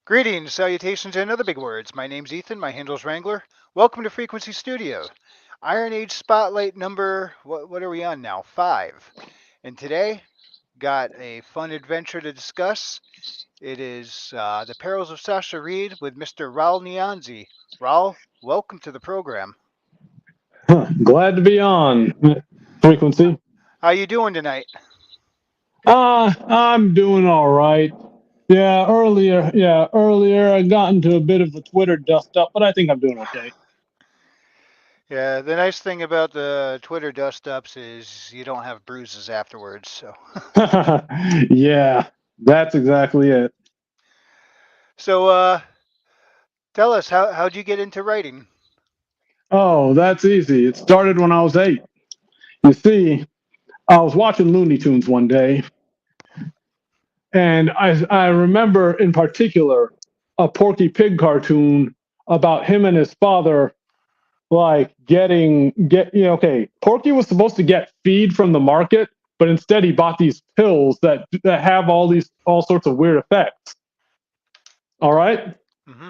Greetings, salutations, and other big words. My name's Ethan. My handle's Wrangler. Welcome to Frequency Studio. IronAge Spotlight number, what are we on now? 5. And today, got a fun adventure to discuss. It is The Perils of Sasha with Mr. Rawle Nyanzi. Rawle, welcome to the program. Glad to be on frequency. How you doing tonight? I'm doing all right. Earlier I got into a bit of a Twitter dust up, but I think I'm doing okay. Yeah, the nice thing about the Twitter dust-ups is you don't have bruises afterwards. So, Yeah, that's exactly it. so tell us, how'd you get into writing? Oh, that's easy. It started when I was 8. You see, I was watching Looney Tunes one day, and I remember in particular a Porky Pig cartoon about him and his father like okay, Porky was supposed to get feed from the market, but instead he bought these pills that have all sorts of weird effects. All right. Mm-hmm.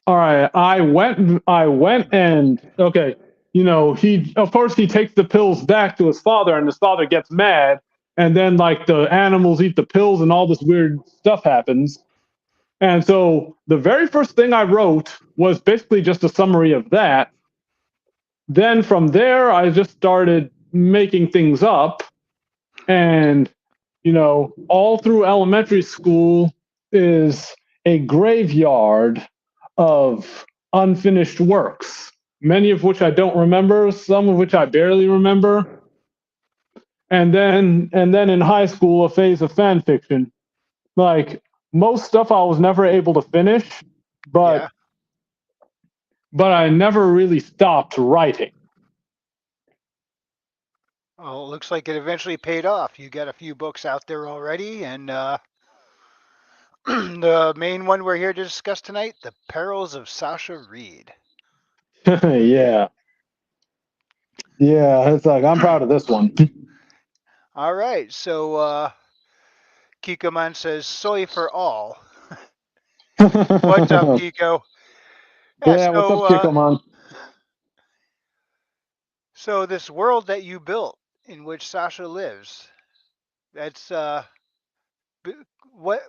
All right, I went and okay, he of course he takes the pills back to his father, and his father gets mad, and then like the animals eat the pills and all this weird stuff happens. And so the very first thing I wrote was basically just a summary of that. Then from there, I just started making things up. And, all through elementary school is a graveyard of unfinished works, many of which I don't remember, some of which I barely remember. And then in high school, a phase of fan fiction. Like most stuff I was never able to finish, Yeah. but but I never really stopped writing. Well, it looks like it eventually paid off. You got a few books out there already, and the main one we're here to discuss tonight, The Perils of Sasha Reed. Yeah. Yeah, it's like I'm proud of this one. All right, so Kikoman says, soy for all. What's up, Yeah, Kiko? Yeah, what's up, Kikoman? so this world that you built in which Sasha lives, that's b- what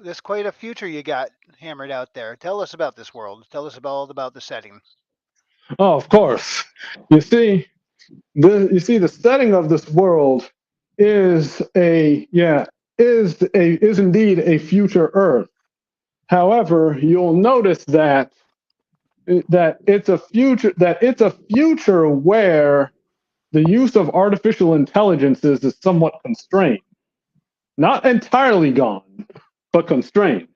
there's quite a future you got hammered out there. Tell us about this world. Tell us about the setting. Oh, of course. You see, the setting of this world is a yeah is indeed a future Earth. However, you'll notice that it's a future where the use of artificial intelligences is somewhat constrained. Not entirely gone, but constrained.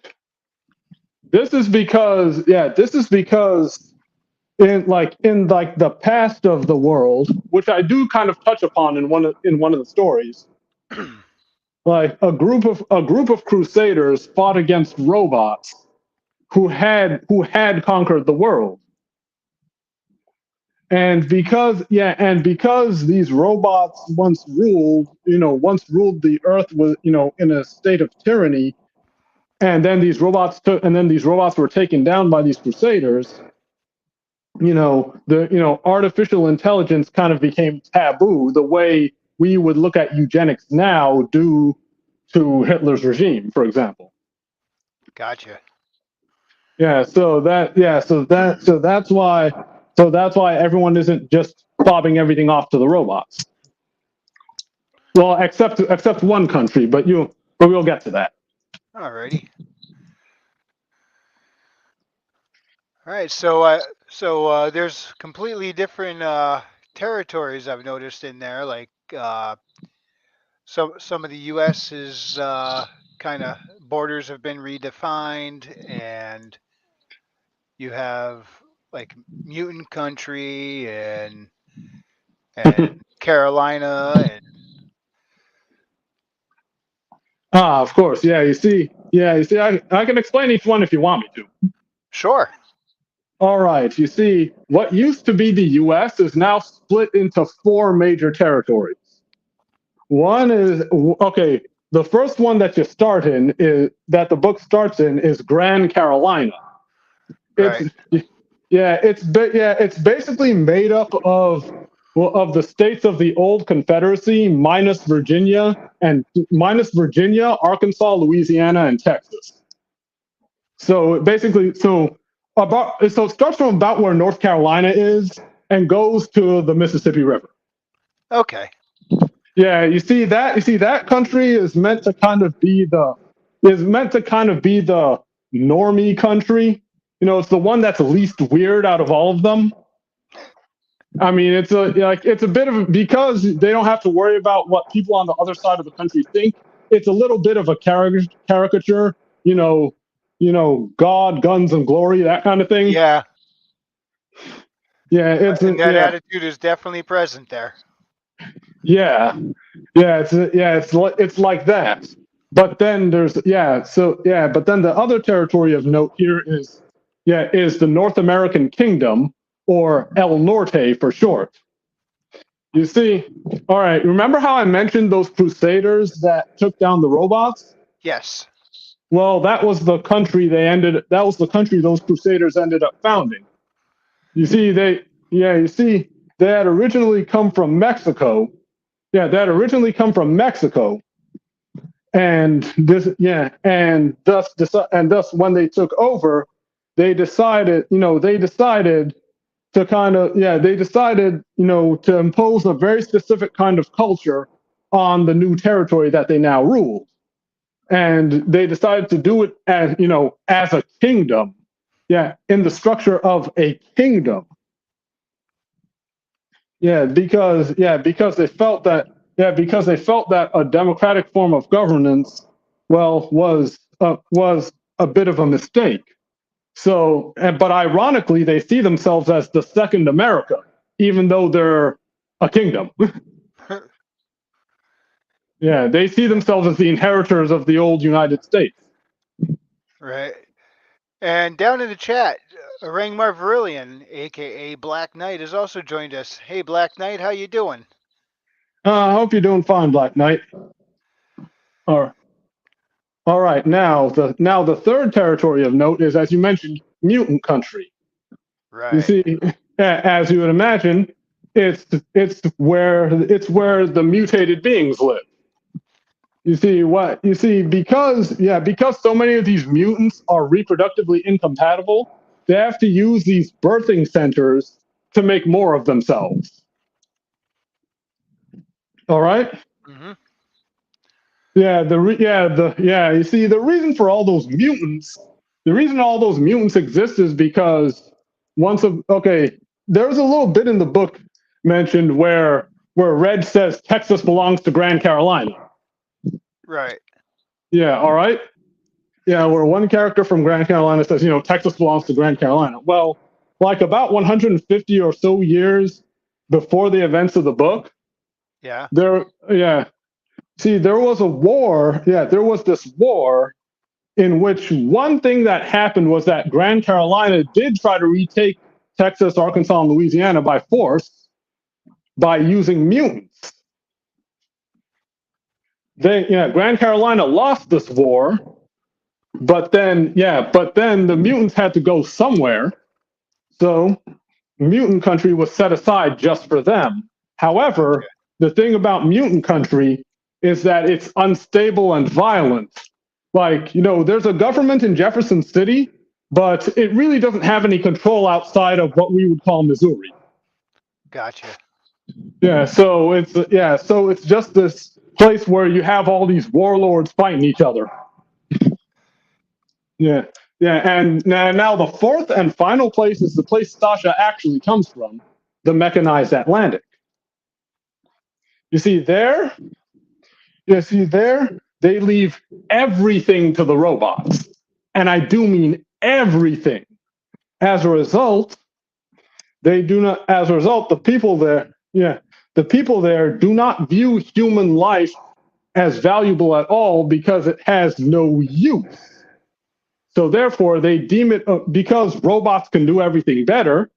This is because in the past of the world, which I do kind of touch upon in one of the stories, like a group of crusaders fought against robots who had conquered the world. And because these robots once ruled the earth with in a state of tyranny, and then these robots were taken down by these crusaders. The artificial intelligence kind of became taboo, the way we would look at eugenics now due to Hitler's regime, for example. Gotcha. So that's why everyone isn't just bobbing everything off to the robots. Well, except one country, but we'll get to that. Alrighty. All right. So there's completely different territories I've noticed in there. Like some of the U.S.'s kind of borders have been redefined, and you have like mutant country and Carolina and Of course, yeah. You see, I can explain each one if you want me to. sure. All right, you see, what used to be the U.S. is now split into four major territories. One is okay. the first one that you start in is that the book starts in is Grand Carolina. It's Right. it's basically made up of the states of the old Confederacy minus Virginia, Arkansas, Louisiana, and Texas. So basically, so it starts from about where North Carolina is and goes to the Mississippi River. Okay. Yeah, you see that country is meant to kind of be the normie country. It's the one that's least weird out of all of them. I mean, it's a bit of because they don't have to worry about what people on the other side of the country think. It's a little bit of a caricature, you know, God, guns, and glory, that kind of thing. Yeah. Yeah, And that attitude is definitely present there. yeah, it's like that. But then but then the other territory of note here is the North American Kingdom, or El Norte for short. You see, all right, remember how I mentioned those crusaders that took down the robots? Yes. Well, that was the country those crusaders ended up founding. You see, they had originally come from Mexico. Yeah, they had originally come from Mexico, and thus when they took over, they decided to to impose a very specific kind of culture on the new territory that they now ruled, and they decided to do it as a kingdom, in the structure of a kingdom. Because they felt that a democratic form of governance, was a bit of a mistake. So, but ironically, they see themselves as the second America, even though they're a kingdom. Yeah, they see themselves as the inheritors of the old United States. Right. And down in the chat, Rangmar Verillion, aka Black Knight, has also joined us. Hey, Black Knight, how you doing? I hope you're doing fine, Black Knight. All right. All right. Now the third territory of note is, as you mentioned, mutant country. You Right. see, as you would imagine, it's where the mutated beings live. Because so many of these mutants are reproductively incompatible, they have to use these birthing centers to make more of themselves. All right. Mm-hmm. You see, the reason for all those mutants, the reason all those mutants exist is because there's a little bit in the book mentioned where Red says Texas belongs to Grand Carolina. Right. Yeah, all right. Yeah, where one character from Grand Carolina says, Texas belongs to Grand Carolina. Well, like about 150 or so years before the events of the book, Yeah. there was a war. Yeah, there was this war in which one thing that happened was that Grand Carolina did try to retake Texas, Arkansas, and Louisiana by force by using mutants. Grand Carolina lost this war, but then the mutants had to go somewhere. So mutant country was set aside just for them. However, the thing about mutant country is that it's unstable and violent. Like, there's a government in Jefferson City, but it really doesn't have any control outside of what we would call Missouri. Gotcha. So it's just this place where you have all these warlords fighting each other. Yeah. Yeah, and now the fourth and final place is the place Sasha actually comes from, the mechanized Atlantic. You see there, they leave everything to the robots. And I do mean everything. As a result, the people there do not view human life as valuable at all because it has no use. So therefore, they deem it, because robots can do everything better,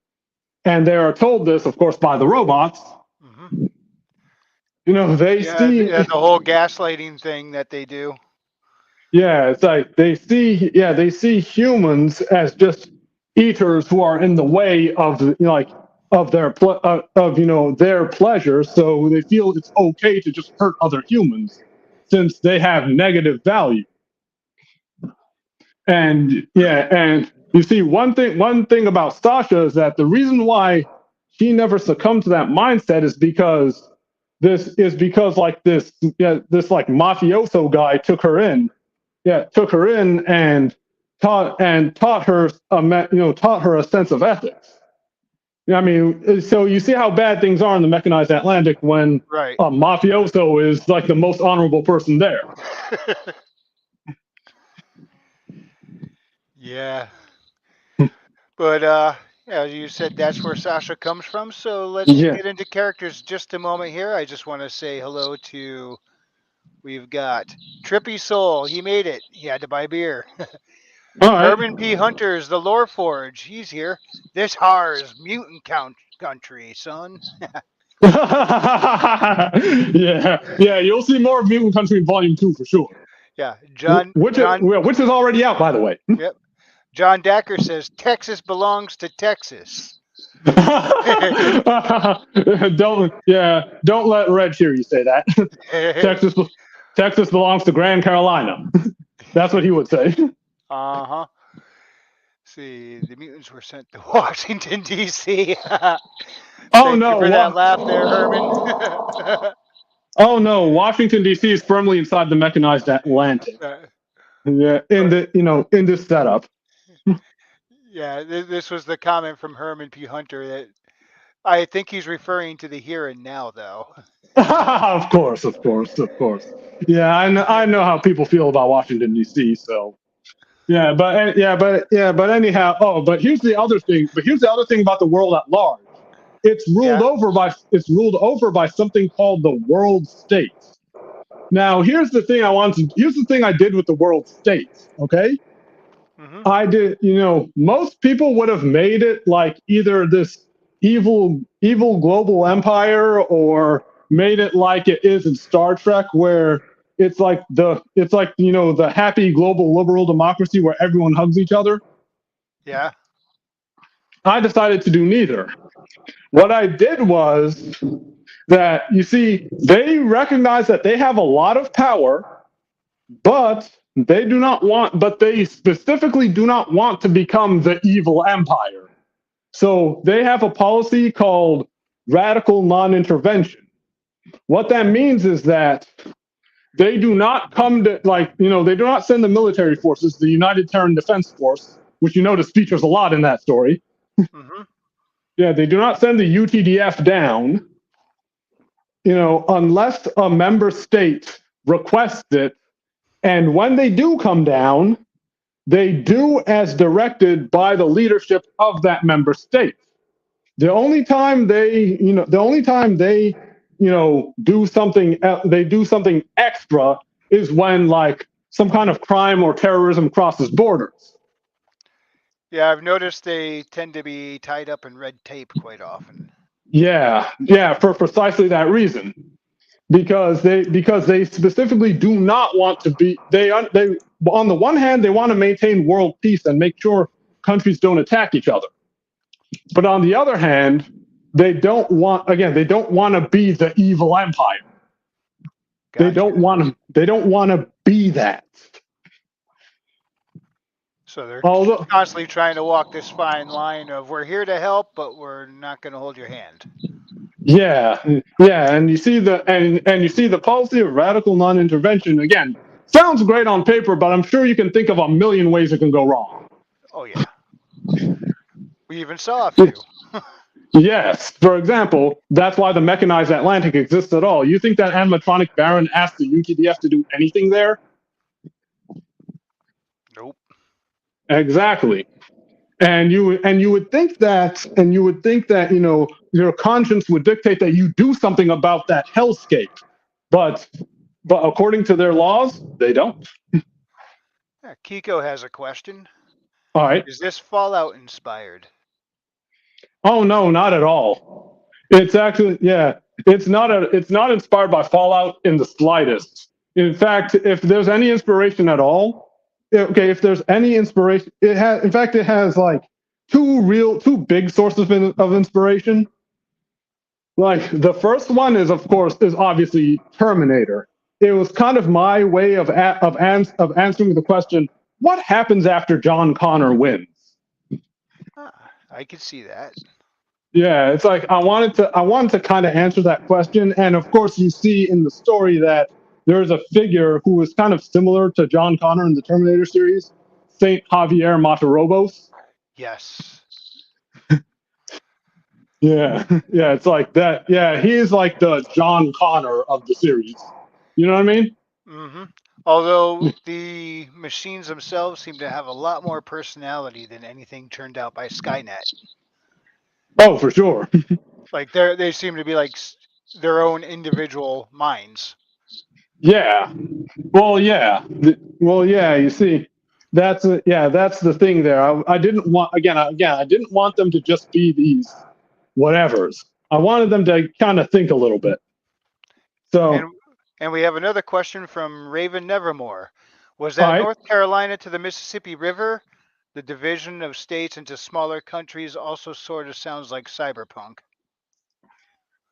and they are told this, of course, by the robots. Mm-hmm. They Yeah, see, yeah, the whole gaslighting thing that they do. yeah, it's like they see humans as just eaters who are in the way of of their pleasure, so they feel it's okay to just hurt other humans since they have negative value. And yeah, and you see one thing about Sasha is that the reason why she never succumbed to that mindset is because like this like mafioso guy took her in and taught her taught her a sense of ethics. I mean, so you see how bad things are in the mechanized Atlantic when Right. a mafioso is like the most honorable person there. Yeah. But yeah, you said that's where Sasha comes from. So let's Yeah. get into characters just a moment here. I just want to say hello to we've got Trippy Soul. He made it. He had to buy beer. All right. Herman P. Hunter's the Lore Forge. He's here. This har's mutant country, son. Yeah. You'll see more of Mutant Country in Volume 2 for sure. Yeah, John John Which is already out, by the way. Yep. John Dacker says Texas belongs to Texas. Don't let Reg hear you say that. Texas Texas belongs to Grand Carolina. That's what he would say. Uh-huh. See, the mutants were sent to Washington, D.C. Oh Thank you no! for that laugh there, Herman. Oh no! Washington D.C. is firmly inside the mechanized Atlantic. Yeah, But in this setup. yeah, this was the comment from Herman P. Hunter that I think he's referring to the here and now, though. Of course, of course, of course. Yeah, I know how people feel about Washington D.C. So but anyhow. Oh, but here's the other thing. But here's the other thing about the world at large. Yeah. It's ruled over by something called the world state. Now, here's the thing I did with the world state. Okay, Hmm. I did. Most people would have made it like either this evil global empire, or made it like it is in Star Trek, where it's like the happy global liberal democracy where everyone hugs each other. Yeah. I decided to do neither. What I did was that, you see, they recognize that they have a lot of power, but they specifically do not want to become the evil empire. So they have a policy called radical non-intervention. What that means is that they do not come to, they do not send the military forces, the United Terran Defense Force, which features a lot in that story. Hmm. Yeah, they do not send the UTDF down, unless a member state requests it. And when they do come down, they do as directed by the leadership of that member state. The only time they do something extra is when like some kind of crime or terrorism crosses borders. Yeah, I've noticed they tend to be tied up in red tape quite often. Yeah, for precisely that reason. Because they specifically do not want to be they on the one hand they want to maintain world peace and make sure countries don't attack each other, but on the other hand they don't want to be the evil empire. Gotcha. They don't want to be that. So they're Although constantly trying to walk this fine line of we're here to help, but we're not going to hold your hand. yeah, and you see the policy of radical non-intervention again. Sounds great on paper, but I'm sure you can think of a million ways it can go wrong. Oh yeah, we even saw a few. Yes. For example, that's why the mechanized Atlantic exists at all. You think that animatronic Baron asked the UTDF to do anything there? Nope. Exactly. And you would think that your conscience would dictate that you do something about that hellscape, but according to their laws, they don't. Yeah, Kiko has a question. All right. Is this Fallout inspired? Oh no, not at all. It's actually, yeah. It's not inspired by Fallout in the slightest. In fact, if there's any inspiration at all, okay, if there's any inspiration, it has like two big sources of inspiration. Like the first one is, of course, is obviously Terminator. It was kind of my way of answering the question: what happens after John Connor wins? I could see that. Yeah, it's like I wanted to kind of answer that question, and of course, you see in the story that there's a figure who is kind of similar to John Connor in the Terminator series, Saint Javier Matarobos. Yes. Yeah, yeah, it's like that. Yeah, he's like the John Connor of the series. You know what I mean? Mm-hmm. Although the machines themselves seem to have a lot more personality than anything turned out by Skynet. Oh, for sure. Like they seem to be like their own individual minds. Yeah. Well, yeah. Well, yeah. You see, that's the thing there. I didn't want I didn't want them to just be these whatevers. I wanted them to kind of think a little bit. And So, and we have another question from Raven Nevermore. Was all that right. North Carolina to the Mississippi River? The division of states into smaller countries also sort of sounds like cyberpunk.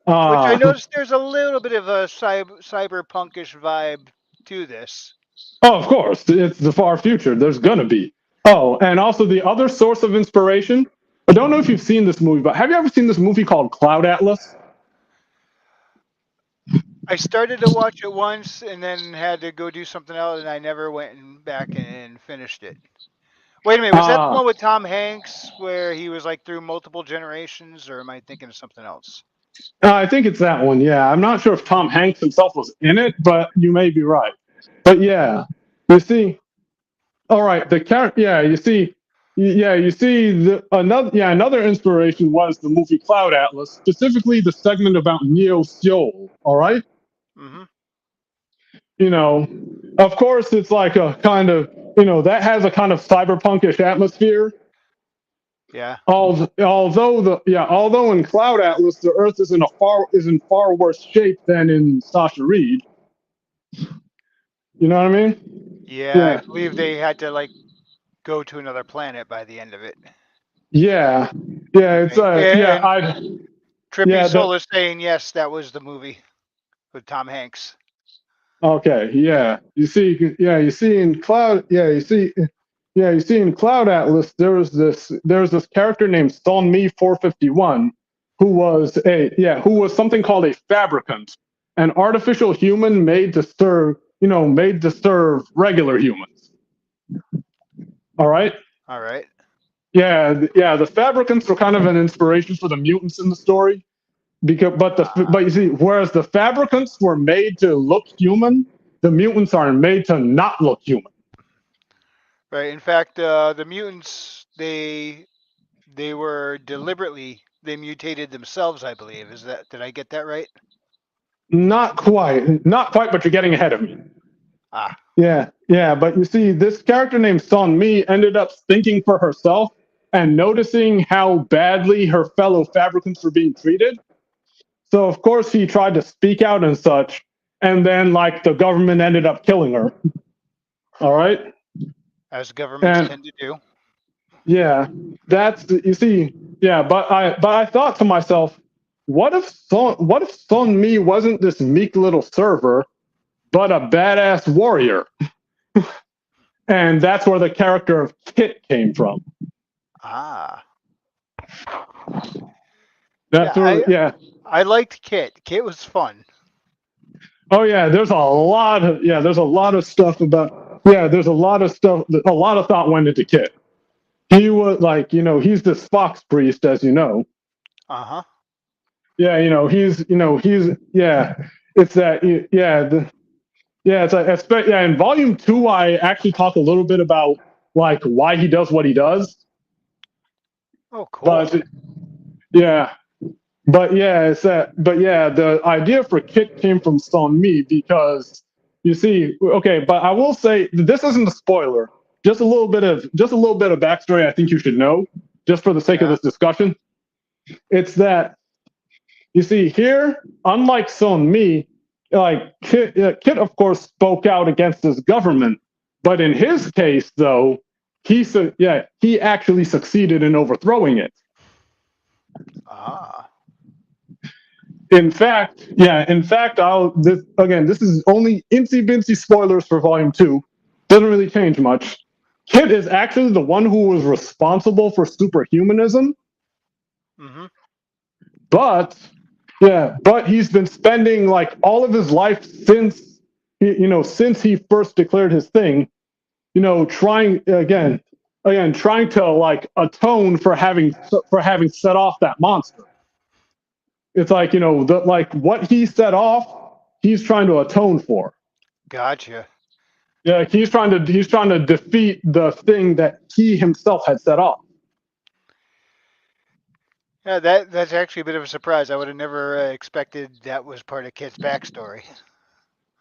Which I Uh, noticed there's a little bit of a cyberpunkish vibe to this. oh, of course, it's the far future. There's gonna be. Oh, and also the other source of inspiration. I don't know if you've seen this movie, but have you ever seen this movie called Cloud Atlas? I started to watch it once and then had to go do something else, and I never went back and finished it. Wait a minute, was that the Uh, one with Tom Hanks where he was like through multiple generations, or am I thinking of something else? I think it's that one. Yeah, I'm not sure if Tom Hanks himself was in it, but you may be right. But yeah, you see, all right, the character. Yeah, you see, yeah, you see another inspiration was the movie Cloud Atlas, specifically the segment about Neo Seoul. All right, Mm-hmm. you know, of course, it's like a kind of that has a kind of cyberpunkish atmosphere. Yeah. Although in Cloud Atlas the Earth is in far worse shape than in Sasha Reed. You know what I mean? Yeah, I Yeah, believe they had to like go to another planet by the end of it. yeah, yeah. It's Right. yeah, And I Trippy yeah Soul that is saying yes, that was the movie with Tom Hanks. okay yeah. You see in Cloud you see in Cloud Atlas there's this character named Sonmi 451 who was something called a fabricant, an artificial human made to serve regular humans. All right. All right. Yeah. The fabricants were kind of an inspiration for the mutants in the story because, but you see, whereas the fabricants were made to look human, the mutants are made to not look human. Right. In fact, the mutants they were deliberately they mutated themselves. I believe is that did I get that right? Not quite, but you're getting ahead of me. Ah. Yeah. But you see, this character named Son Mi ended up thinking for herself and noticing how badly her fellow fabricants were being treated. So of course he tried to speak out and such, and then like the government ended up killing her. All right, As governments and tend to do. yeah, you see, yeah. But I thought to myself, what if Son Mi wasn't this meek little server, but a badass warrior? And that's where the character of Kit came from. Ah. Yeah, That's where yeah. I liked Kit. Kit was fun. Oh yeah, there's a lot of stuff about there's a lot of thought went into Kit. He was like, he's this fox priest, as you know. Uh huh. Yeah, yeah. It's that, it's like, yeah. In volume 2, I actually talk a little bit about like why he does what he does. Oh, cool. But yeah, but yeah, the idea for Kit came from Son Mi because you see, okay, but I will say this isn't a spoiler. Just a little bit of backstory I think you should know, just for the sake of Yeah. this discussion. It's that You see, here, unlike Son Mi, like Kit, of course, spoke out against his government, but in his case, though, he actually succeeded in overthrowing it. Ah. In fact, this is only incy bincy spoilers for Volume 2. Doesn't really change much. Kit is actually the one who was responsible for superhumanism, Mm-hmm. but but he's been spending like all of his life since he first declared his thing, trying to like atone for having set off that monster. It's like like what he set off, he's trying to atone for. Gotcha. Yeah, he's trying to defeat the thing that he himself had set off. Yeah, that's actually a bit of a surprise. I would have never expected that was part of Kit's backstory.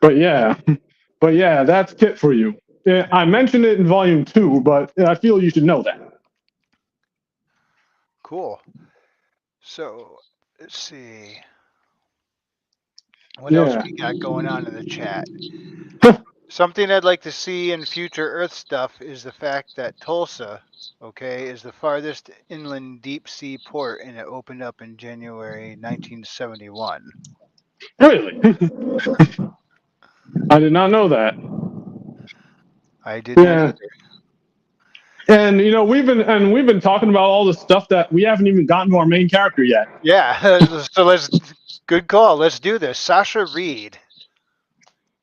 But yeah, but yeah, that's Kit for you. Yeah, I mentioned it in Volume 2, but I feel you should know that. Cool. So let's see what else Yeah. we got going on in the chat. Something I'd like to see in future Earth stuff is the fact that Tulsa, okay, is the farthest inland deep sea port, and it opened up in January 1971. Really? I did not know that. I did not Yeah. either. And we've been talking about all the stuff that we haven't even gotten to our main character yet. Yeah, so good call. Let's do this. Sasha Reed.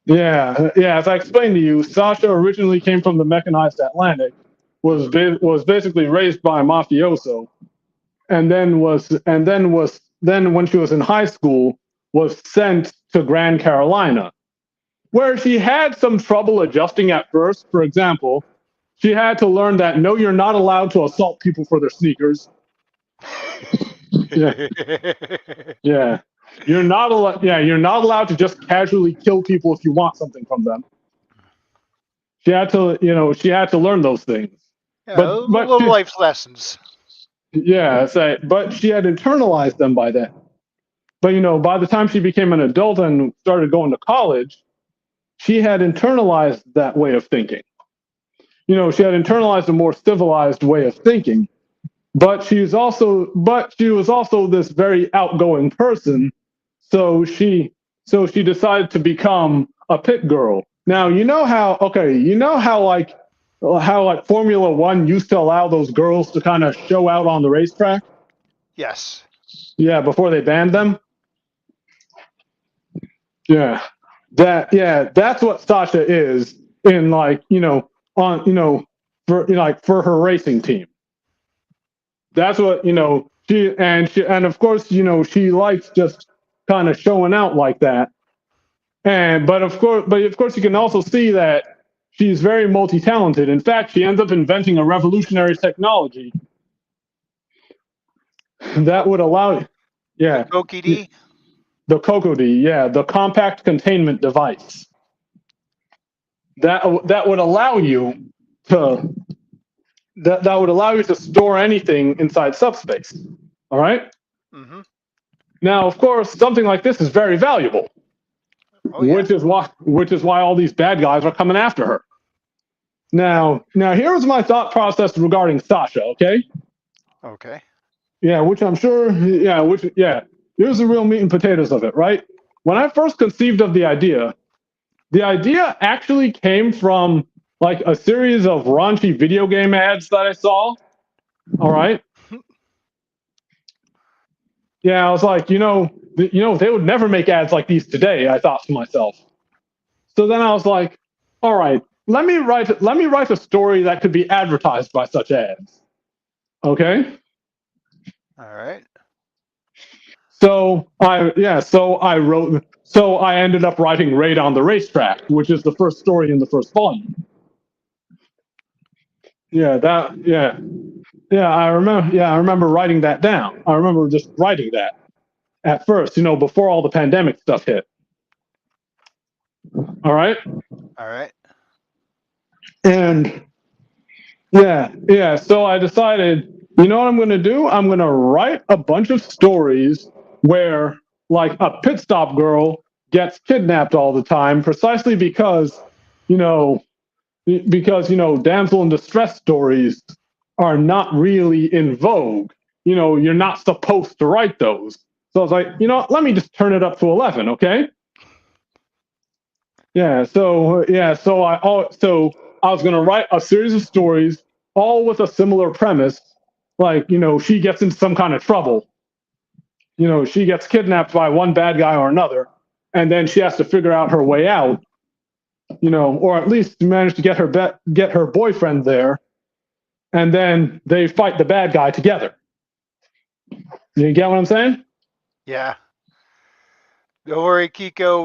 Yeah. As I explained to you, Sasha originally came from the mechanized Atlantic, Hmm. was basically raised by a mafioso, and then when she was in high school, was sent to Grand Carolina, where she had some trouble adjusting at first. For example, she had to learn that no, you're not allowed to assault people for their sneakers. Yeah, yeah. You're not allowed to just casually kill people if you want something from them. She had to learn those things. Yeah, But little life lessons. but she had internalized them by then. But by the time she became an adult and started going to college, she had internalized that way of thinking. She had internalized a more civilized way of thinking. But she was also this very outgoing person. So she decided to become a pit girl. Now how Formula One used to allow those girls to kind of show out on the racetrack. Yes. Yeah, before they banned them. Yeah, that's what Sasha is in on for her racing team. That's what she, and of course she likes just kind of showing out like that. And but of course you can also see that she's very multi-talented. In fact, she ends up inventing a revolutionary technology that would allow, The yeah, Koki D. the COCOD, yeah, the compact containment device that would allow you to that would allow you to store anything inside subspace. All right. Mm-hmm. Now, of course, something like this is very valuable, Oh yeah. which is why all these bad guys are coming after her. Now here's my thought process regarding Sasha. Okay. Okay. Yeah, which I'm sure. Here's the real meat and potatoes of it, right? When I first conceived of the idea actually came from like a series of raunchy video game ads that I saw. All right. Yeah, I was like, they would never make ads like these today, I thought to myself. So then I was like, all right, let me write a story that could be advertised by such ads. Okay? All right. So I ended up writing Raid on the Racetrack, which is the first story in the first volume. Yeah, that yeah. I remember writing that down. I remember just writing that at first, before all the pandemic stuff hit. All right? All right. And so I decided, you know what I'm going to do? I'm going to write a bunch of stories where like a pit stop girl gets kidnapped all the time precisely you know, damsel in distress stories are not really in vogue. You're not supposed to write those. So I was like, let me just turn it up to 11, okay? So I was gonna write a series of stories, all with a similar premise. Like, she gets into some kind of trouble. She gets kidnapped by one bad guy or another, and then she has to figure out her way out. Or at least manage to get her boyfriend there, and then they fight the bad guy together. You get what I'm saying? Yeah. Don't worry, Kiko.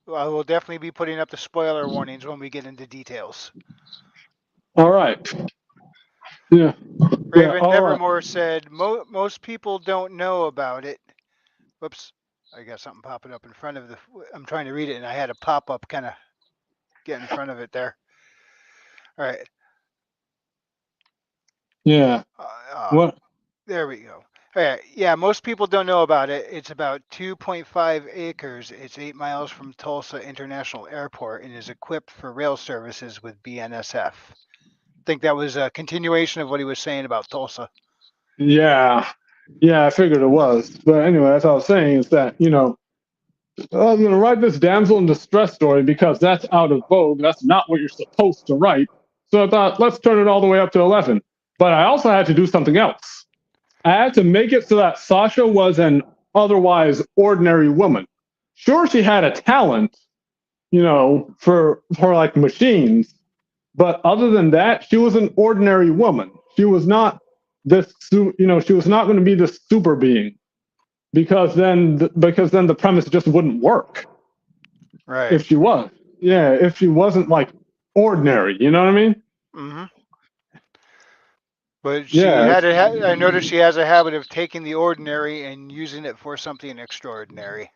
I will definitely be putting up the spoiler warnings when we get into details. All right. Yeah. Yeah. Raven All right. Nevermore said, most people don't know about it. Whoops. I got something popping up in front of the. I'm trying to read it, and I had a pop up kind of get in front of it there. All right. Yeah. What? There we go. All right. Yeah, most people don't know about it. It's about 2.5 acres. It's 8 miles from Tulsa International Airport and is equipped for rail services with BNSF. I think that was a continuation of what he was saying about Tulsa. Yeah. Yeah, I figured it was. But anyway, that's what I was saying is that, I was going to write this damsel in distress story because that's out of vogue. That's not what you're supposed to write. So I thought, let's turn it all the way up to 11. But I also had to do something else. I had to make it so that Sasha was an otherwise ordinary woman. Sure, she had a talent, for like machines. But other than that, she was an ordinary woman. She was not she was not going to be this super being because then the premise just wouldn't work. Right. If she was. Yeah, if she wasn't like ordinary, you know what I mean? Mm-hmm. But Yeah, I noticed she has a habit of taking the ordinary and using it for something extraordinary.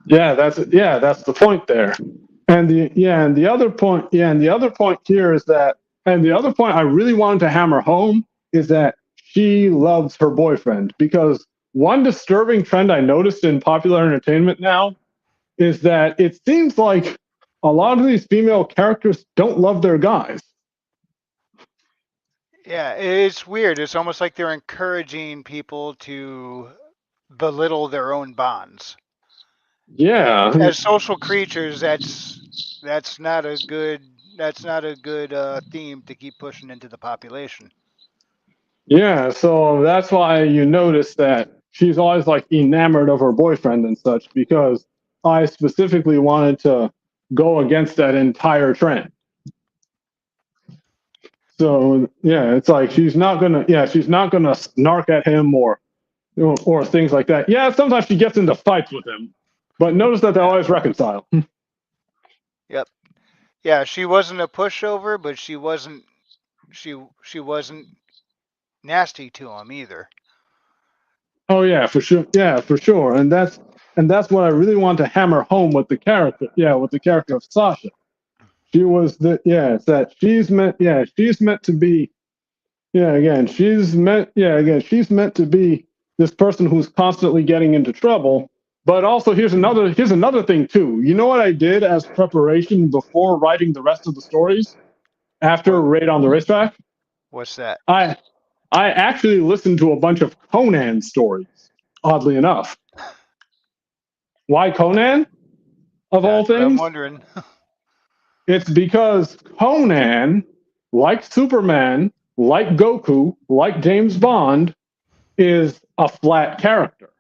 that's the point there. And the other point, here is that, and the other point I really wanted to hammer home is that she loves her boyfriend, because one disturbing trend I noticed in popular entertainment now is that it seems like a lot of these female characters don't love their guys. Yeah, it's weird. It's almost like they're encouraging people to belittle their own bonds. Yeah, As social creatures, that's not a good theme to keep pushing into the population. yeah. So that's why you notice that she's always like enamored of her boyfriend and such, because I specifically wanted to go against that entire trend. So yeah, it's like she's not gonna snark at him or things like that. Yeah, sometimes she gets into fights with him, but notice that they always reconcile. Yep. Yeah, she wasn't a pushover, but she wasn't nasty to him either. Oh yeah, for sure. Yeah, for sure. And that's what I really want to hammer home with the character. Yeah, with the character of Sasha. She was it's that she's meant to be. She's meant to be this person who's constantly getting into trouble. But also, here's another thing too. You know what I did as preparation before writing the rest of the stories after What Raid on the Racetrack? what's that? I I actually listened to a bunch of Conan stories, oddly enough. Why Conan, of all That's what I'm things? wondering. It's because Conan, like Superman, like Goku, like James Bond, is a flat character.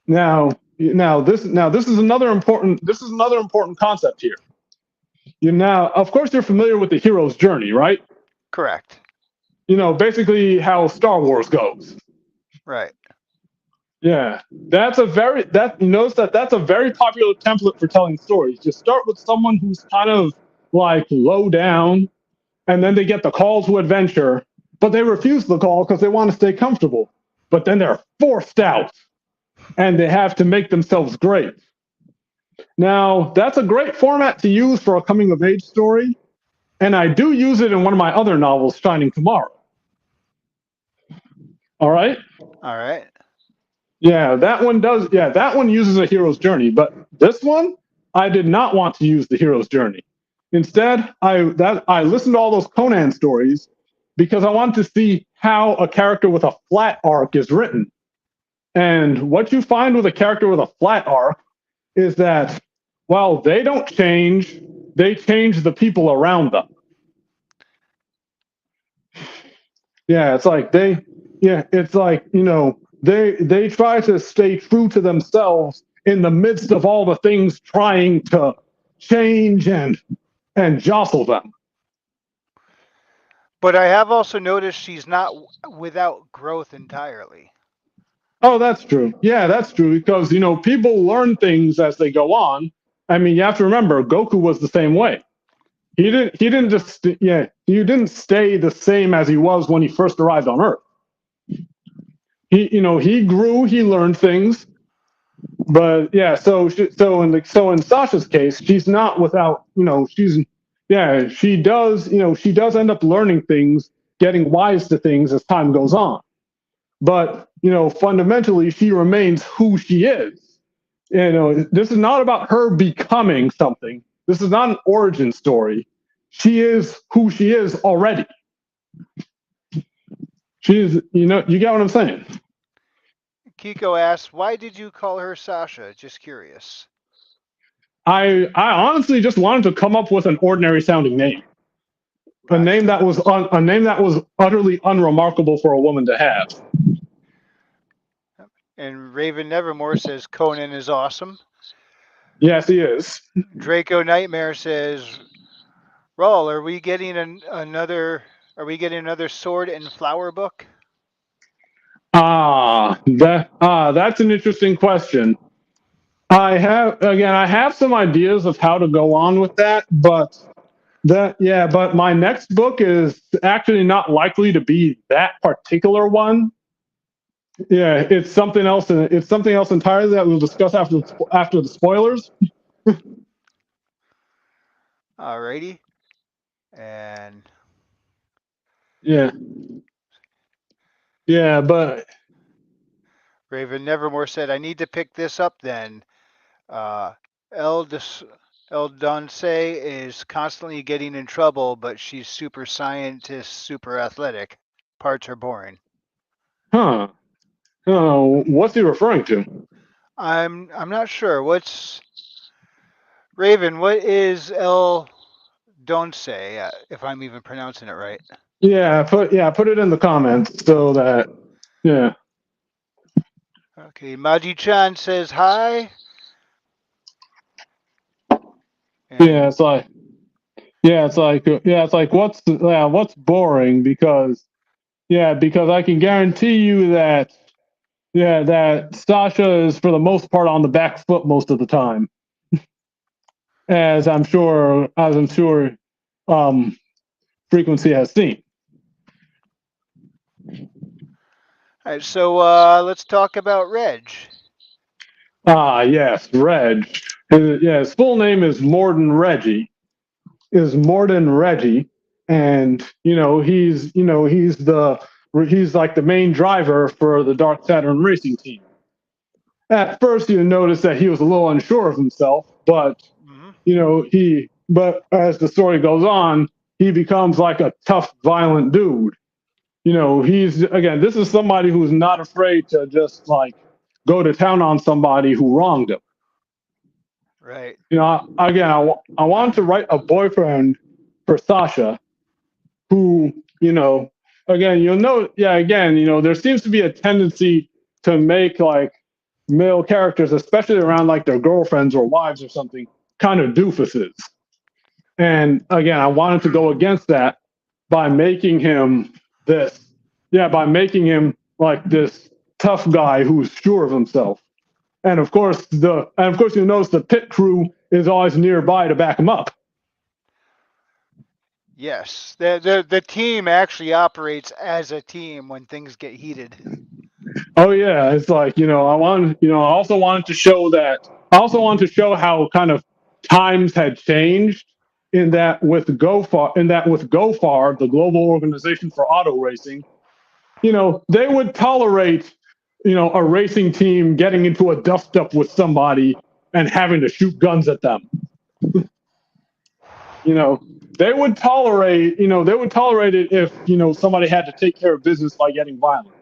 This is another important concept here. Of course, you're familiar with the hero's journey, right? Correct. Basically how Star Wars goes. Right. Yeah, notice that that's a very popular template for telling stories. You start with someone who's kind of like low down, and then they get the call to adventure, but they refuse the call because they want to stay comfortable. But then they're forced out, and they have to make themselves great. Now, that's a great format to use for a coming of age story, and I do use it in one of my other novels, Shining Tomorrow. All right? All right. Yeah, that one does. Yeah, that one uses a hero's journey, but this one, I did not want to use the hero's journey. Instead, I listened to all those Conan stories because I wanted to see how a character with a flat arc is written. And what you find with a character with a flat arc is that while they don't change, they change the people around them. Yeah, it's like it's like, they try to stay true to themselves in the midst of all the things trying to change and jostle them. But I have also noticed she's not without growth entirely. Oh, that's true. Yeah, that's true because people learn things as they go on. I mean, you have to remember Goku was the same way. He didn't just he didn't stay the same as he was when he first arrived on Earth. He grew, he learned things, but yeah, so in Sasha's case, she's not without, she does end up learning things, getting wise to things as time goes on. But fundamentally, she remains who she is. This is not about her becoming something. This is not an origin story. She is who she is already. She's, you get what I'm saying? Kiko asks, "Why did you call her Sasha?" Just curious. I honestly just wanted to come up with an ordinary sounding name, a Gotcha. name that was utterly unremarkable for a woman to have. And Raven Nevermore says Conan is awesome. Yes, he is. Draco Nightmare says, "Rawle, are we getting another? Are we getting another sword and flower book?" That's an interesting question. I have some ideas of how to go on with that, but my next book is actually not likely to be that particular one. Yeah, it's something else. It's something else entirely that we'll discuss after the spoilers. Alrighty. And Yeah, yeah, but Raven Nevermore said, "I need to pick this up then. Uh, El, Des- El Donce is constantly getting in trouble, but she's super scientist, super athletic. Parts are boring." huh? What's he referring to? I'm not sure. What's Raven? What is El Donce? If I'm even pronouncing it right. Put it in the comments so that yeah. Okay, Maji Chan says hi, and Yeah, it's like what's boring because I can guarantee you that that Sasha is for the most part on the back foot most of the time, as I'm sure um, frequency has seen. all right, so let's talk about Reg. Ah, yes, Reg. His full name is Morden Reggie. Is Morden Reggie, and he's like the main driver for the Dark Saturn racing team. At first, you notice that he was a little unsure of himself, but Hmm. but as the story goes on, he becomes like a tough, violent dude. He's again, this is somebody who's not afraid to just like go to town on somebody who wronged him. Right. I wanted to write a boyfriend for Sasha who, again, there seems to be a tendency to make like male characters, especially around like their girlfriends or wives or something, kind of doofuses. And again, I wanted to go against that by making him this, by making him like this tough guy who's sure of himself. And of course, you'll notice the pit crew is always nearby to back him up. Yes, the team actually operates as a team when things get heated. Oh yeah, it's like I also wanted to show how kind of times had changed in that with GoFar, the Global Organization for Auto Racing, they would tolerate a racing team getting into a dust up with somebody and having to shoot guns at them. They would tolerate it if somebody had to take care of business by getting violent.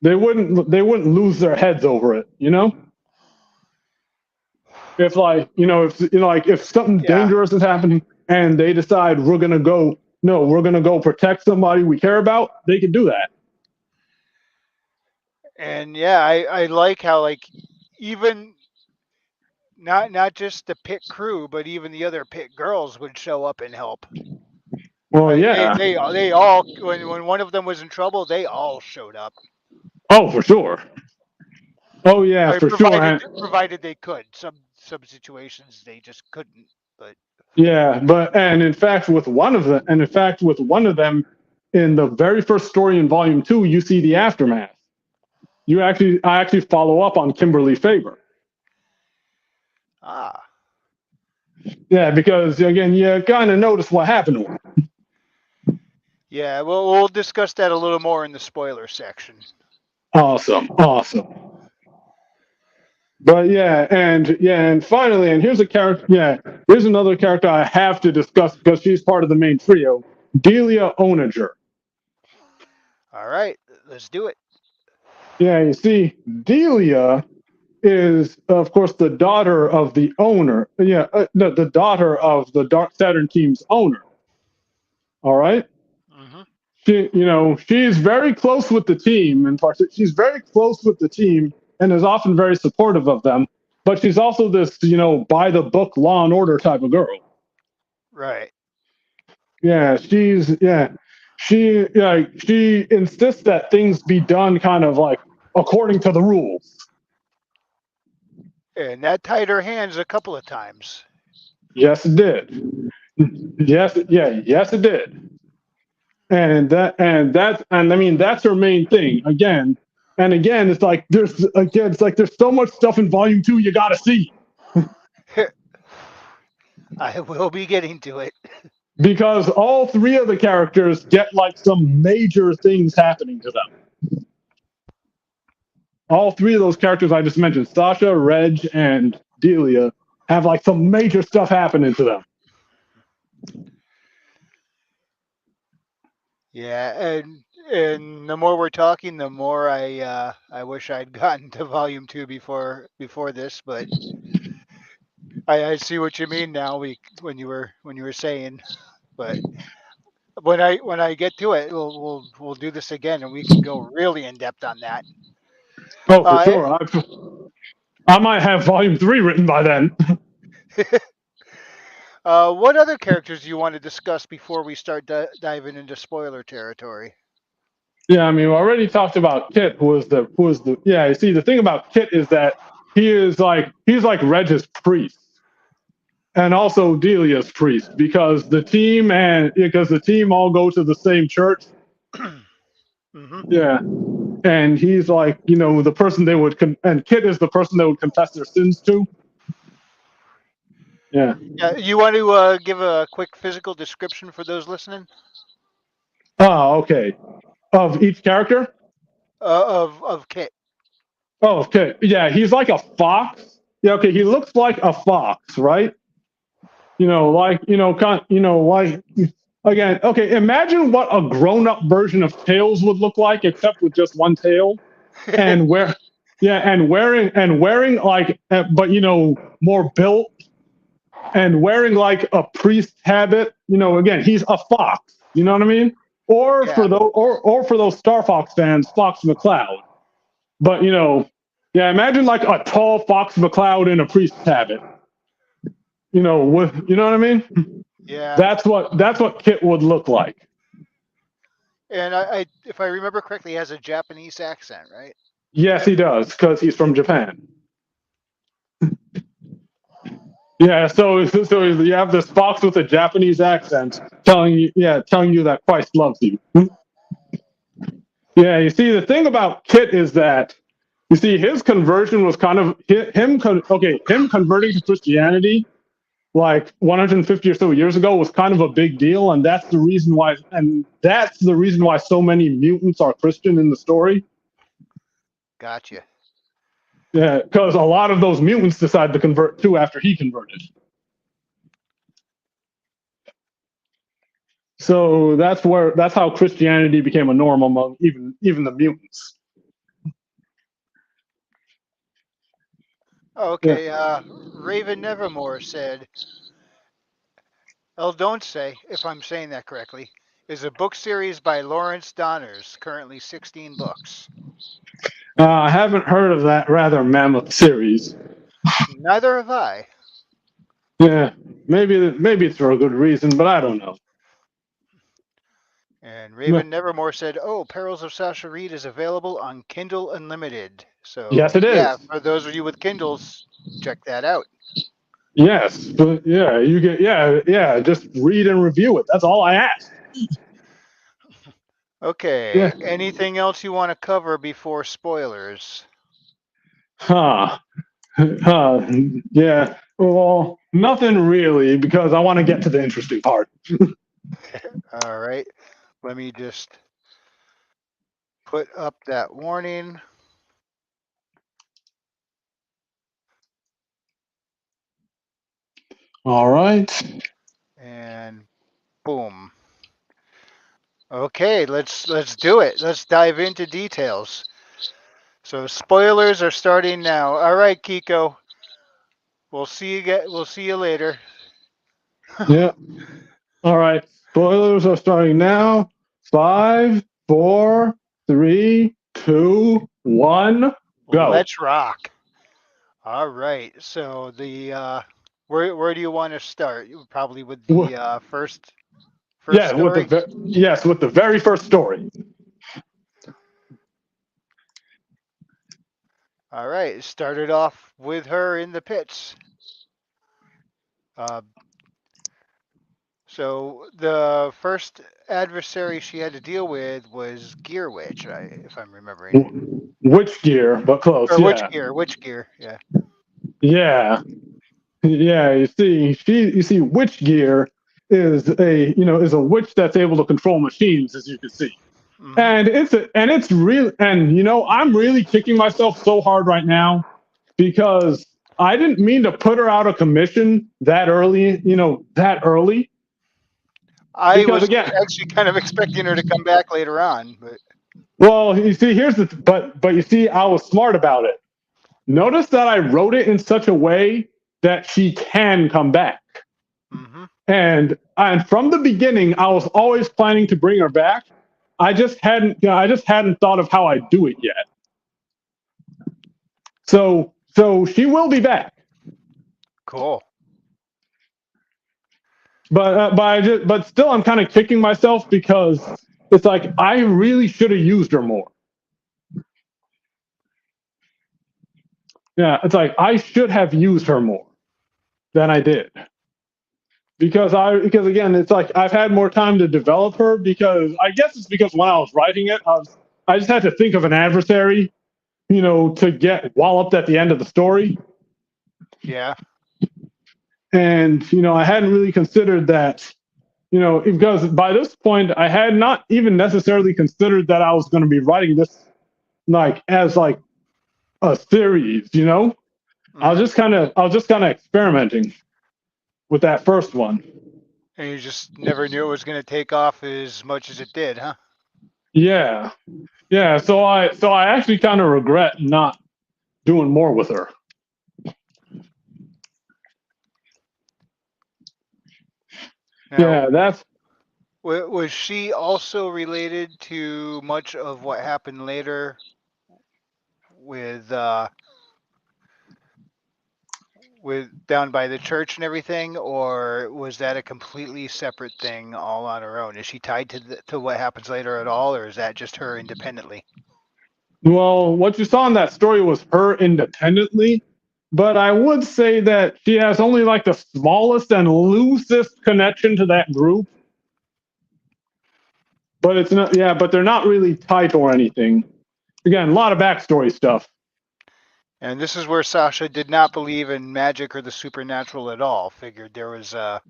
They wouldn't lose their heads over it. If if something Yeah. dangerous is happening and they decide we're gonna go protect somebody we care about, they can do that. And yeah, I like how like even not just the pit crew, but even the other pit girls would show up and help. Well, Like yeah. they all when one of them was in trouble, they all showed up. Oh, for sure. Oh, yeah, I mean, for sure. And provided they could. Some situations they just couldn't. But yeah, and in fact, with one of them, in the very first story in Volume 2, you see the aftermath. I actually follow up on Kimberly Faber. ah, Yeah, because again, you kind of notice what happened to her. yeah. Well, we'll discuss that a little more in the spoiler section. Awesome. But and finally, and here's a character. Yeah, here's another character I have to discuss because she's part of the main trio, Delia Onager. All right, let's do it. Yeah, you see, Delia is, of course, the daughter of the owner. Yeah, the daughter of the Dark Saturn team's owner. All right. Mm-hmm. She's very close with the team. In part, she's very close with the team and is often very supportive of them. But she's also this, by the book, law and order type of girl. Right. Yeah, she insists that things be done kind of like according to the rules. And that tied her hands a couple of times. Yes, it did. Yes, it did. And I mean that's her main thing. Again, it's like there's so much stuff in Volume 2 you gotta see. I will be getting to it. Because all three of the characters get like some major things happening to them. All three of those characters I just mentioned, Sasha, Reg, and Delia, have like some major stuff happening to them. Yeah, and the more we're talking, the more I wish I'd gotten to volume 2 before this, but I see what you mean now. When you were saying, but when I get to it, we'll do this again, and we can go really in depth on that. Oh, for Uh, sure. I might have Volume 3 written by then. what other characters do you want to discuss before we start diving into spoiler territory? Yeah, I mean, we already talked about Kit, who was the. Yeah, you see, the thing about Kit is that he's like Reg's priest, and also Delia's priest, because the team all go to the same church. Mm-hmm. Yeah, and he's like, the person and Kit is the person they would confess their sins to. Yeah. Yeah, you want to give a quick physical description for those listening? Oh, okay. Of each character? Of Kit. Oh, okay. Yeah, he's like a fox. Yeah, okay. He looks like a fox, right? Like again. Okay, imagine what a grown-up version of Tails would look like, except with just one tail, and wearing like, but more built, and wearing like a priest habit. Again, he's a fox. You know what I mean? Or Yeah. for those Star Fox fans, Fox McCloud. But imagine like a tall Fox McCloud in a priest habit. You know what I mean? Yeah. That's what Kit would look like. And if I remember correctly, he has a Japanese accent, right? Yes, he does, because he's from Japan. Yeah, so you have this fox with a Japanese accent telling you that Christ loves you. Yeah, you see, the thing about Kit is that his conversion was kind of him converting to Christianity like 150 or so years ago was kind of a big deal, and that's the reason why so many mutants are Christian in the story. Gotcha. Yeah, because a lot of those mutants decided to convert too after he converted. So that's how Christianity became a norm among even the mutants. Yeah. Okay, Raven Nevermore said, El Donce, if I'm saying that correctly, is a book series by Lawrence Donners, currently 16 books. I haven't heard of that rather mammoth series. Neither have I. Yeah, maybe it's for a good reason, but I don't know. And Raven Nevermore said, "Oh, Perils of Sasha Reed is available on Kindle Unlimited." Yes, So, it yeah, is. for those of you with Kindles, check that out. Yes, but yeah, you get yeah. Just read and review it. That's all I ask. Okay, Yeah. anything else you want to cover before spoilers? Huh. Huh. Yeah. Well, nothing really because I want to get to the interesting part. All right, let me just put up that warning. All right. And boom. Okay, let's do it. Let's dive into details. So spoilers are starting now. All right, Kiko. We'll see you later. Yeah. All right. Spoilers are starting now. 5, 4, 3, 2, 1, go. Let's rock. All right. So the where do you want to start? Probably with the first Yeah, with story. the yes, with the very first story. All right. It started off with her in the pits. Uh, so the first adversary she had to deal with was Gear Witch, if I'm remembering. Which gear? But close. Or which Yeah. gear? Which gear? Yeah. Yeah. Yeah. You see, witch gear is a witch that's able to control machines, as you can see. Mm-hmm. And it's real. And I'm really kicking myself so hard right now because I didn't mean to put her out of commission that early. That early I because was again, actually kind of expecting her to come back later on, but well, you see, here's the but you see, I was smart about it. Notice that I wrote it in such a way that she can come back. mm-hmm. And from the beginning, I was always planning to bring her back. I just hadn't thought of how I'd do it yet. So she will be back. Cool. But still, I'm kind of kicking myself because it's like I really should have used her more. Yeah, it's like I should have used her more than I did. Because again, it's like I've had more time to develop her because I guess it's because when I was writing it, I just had to think of an adversary, to get walloped at the end of the story. Yeah. And I hadn't really considered that, because by this point I had not even necessarily considered that I was going to be writing this like as like a series. Mm-hmm. I was just kind of experimenting with that first one. And you just never knew it was going to take off as much as it did, huh? Yeah. Yeah, so I actually kind of regret not doing more with her. Now, Yeah, that's was she also related to much of what happened later with down by the church and everything, or was that a completely separate thing all on her own? Is she tied to what happens later at all, or is that just her independently? well, what you saw in that story was her independently, but I would say that she has only like the smallest and loosest connection to that group. But it's not, yeah, but they're not really tight or anything. Again, a lot of backstory stuff. And this is where Sasha did not believe in magic or the supernatural at all. Figured there was a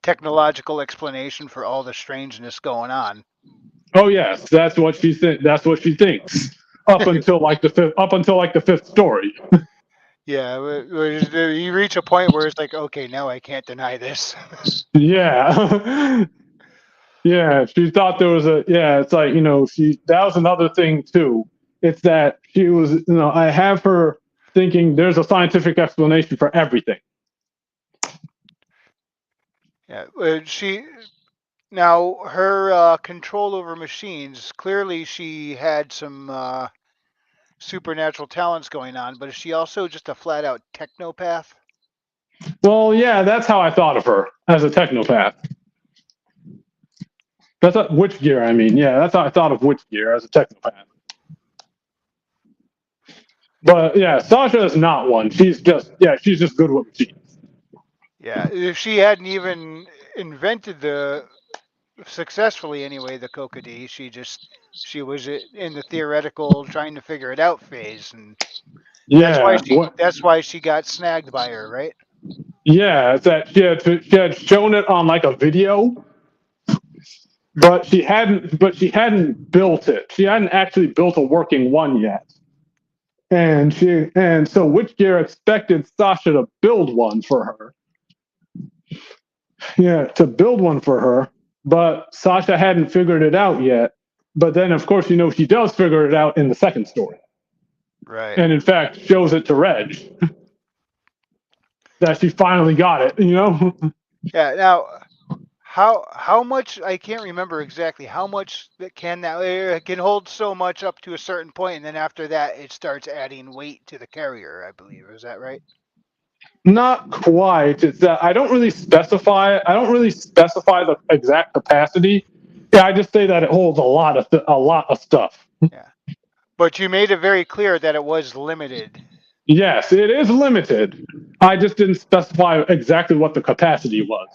technological explanation for all the strangeness going on. Oh yes, that's what she thinks. up until like the fifth story. Yeah, you reach a point where it's like, okay, now I can't deny this. Yeah. Yeah, she thought there was a yeah, it's like, she that was another thing too. It's that she was, I have her thinking there's a scientific explanation for everything. Yeah, she now her control over machines. Clearly, she had some supernatural talents going on, but is she also just a flat out technopath? Well, yeah, that's how I thought of her as a technopath. That's Witch Gear, I mean. Yeah, that's how I thought of Witch Gear as a technopath. But yeah, Sasha is not one. She's just good with machines. Yeah, if she hadn't even invented the successfully anyway the Kokadi, she was in the theoretical trying to figure it out phase, and Yeah, that's why she got snagged by her, right? yeah, it's that she had shown it on like a video, but she hadn't built it. She hadn't actually built a working one yet. And so Witch Gear expected Sasha to build one for her. Yeah, to build one for her, but Sasha hadn't figured it out yet. But then, of course, she does figure it out in the second story, Right. and in fact shows it to Reg that she finally got it. Yeah. Now, how much I can't remember exactly how much that it can hold so much up to a certain point, and then after that it starts adding weight to the carrier. I believe is that right? Not quite. It's that I don't really specify. I don't really specify the exact capacity. Yeah, I just say that it holds a lot of stuff. Yeah. But you made it very clear that it was limited. Yes, it is limited. I just didn't specify exactly what the capacity was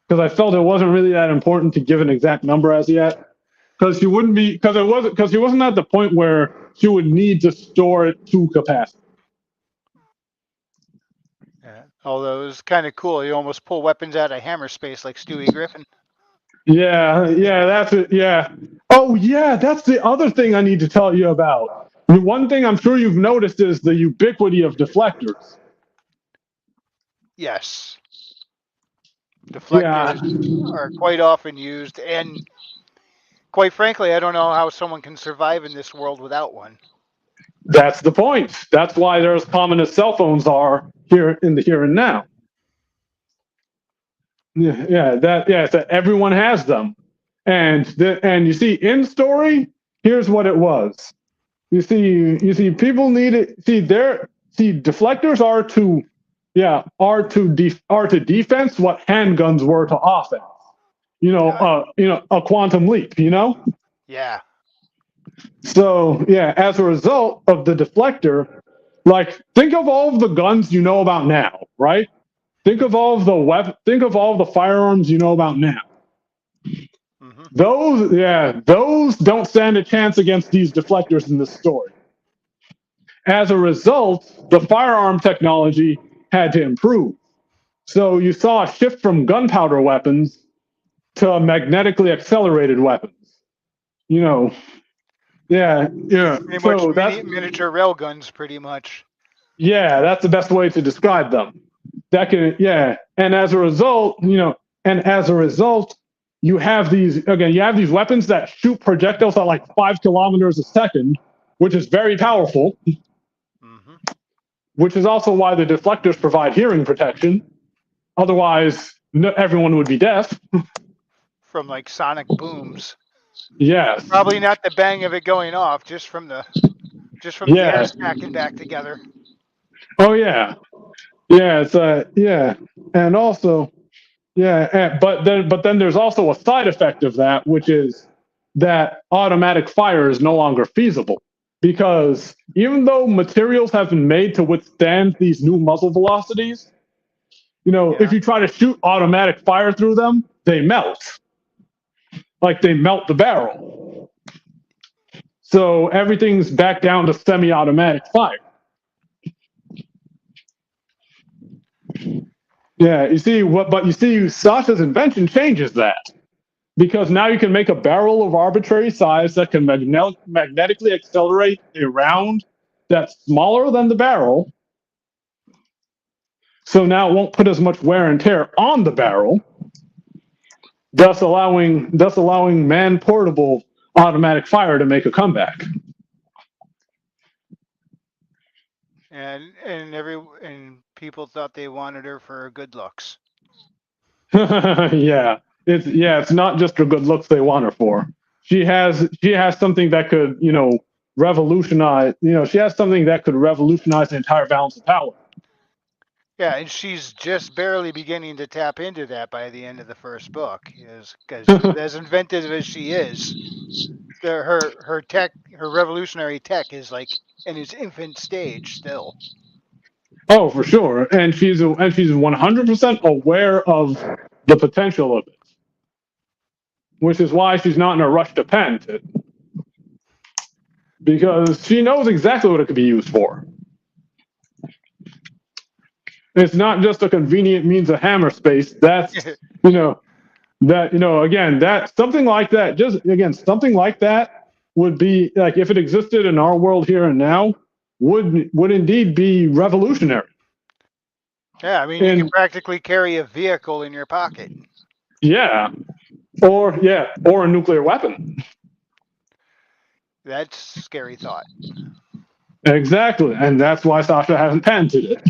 because I felt it wasn't really that important to give an exact number as yet. Because she wasn't at the point where she would need to store it to capacity. Yeah. Although it was kind of cool, you almost pull weapons out of hammer space like Stewie Griffin. Yeah, yeah, that's it. Yeah. Oh, yeah, that's the other thing I need to tell you about. The one thing I'm sure you've noticed is the ubiquity of deflectors. Yes. Yeah, Deflectors are quite often used, and quite frankly, I don't know how someone can survive in this world without one. that's the point. That's why they're as common as cell phones are here in the here and now. Yeah, that everyone has them, and you see in story, here's what it was. You see, people need it. Deflectors are to defense what handguns were to offense. Uh, A quantum leap. yeah. So yeah, as a result of the deflector, like think of all of the guns you know about now, right? Think of all of the firearms you know about now. Hmm. Those don't stand a chance against these deflectors in this story. As a result, the firearm technology had to improve. So you saw a shift from gunpowder weapons to magnetically accelerated weapons. You know, yeah. Pretty much So miniature railguns, pretty much. that's the best way to describe them. And as a result, you have these weapons that shoot projectiles at like 5 kilometers a second, which is very powerful. Hmm. Which is also why the deflectors provide hearing protection. Otherwise, everyone would be deaf. From like sonic booms. Yes. Probably not the bang of it going off, just from the air Yeah. stacking back together. Oh yeah. Yeah. Yeah. And also, but then there's also a side effect of that, which is that automatic fire is no longer feasible because even though materials have been made to withstand these new muzzle velocities, if Yeah. you try to shoot automatic fire through them, they melt. Like they melt the barrel. So everything's back down to semi-automatic fire. Yeah, but you see, Sasha's invention changes that. because now you can make a barrel of arbitrary size that can magnetically accelerate a round that's smaller than the barrel. So now it won't put as much wear and tear on the barrel, thus allowing man-portable automatic fire to make a comeback. And people thought they wanted her for her good looks. Yeah, it's not just her good looks they want her for. She has something that could revolutionize. She has something that could revolutionize the entire balance of power. Yeah, and she's just barely beginning to tap into that by the end of the first book, is because as inventive as she is, her tech, her revolutionary tech, is like in its infant stage still. Oh, for sure, and she's 100% aware of the potential of it, which is why she's not in a rush to patent it, because she knows exactly what it could be used for. It's not just a convenient means of hammer space. That's you know again, that something like that, something like that would be like, if it existed in our world here and now, would indeed be revolutionary. Yeah, I mean, you can practically carry a vehicle in your pocket. Yeah, or a nuclear weapon. That's a scary thought. Exactly, and that's why Sasha hasn't patented it.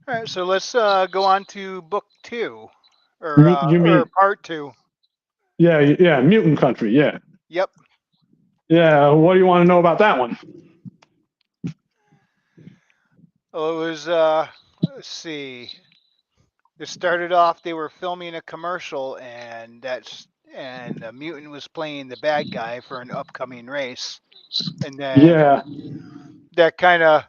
All right, so let's go on to book 2, or You mean part 2. yeah, Mutant Country, yeah. Yep. Yeah, what do you want to know about that one? Well, it was let's see. It started off, they were filming a commercial, and the mutant was playing the bad guy for an upcoming race, and then Yeah, that kind of,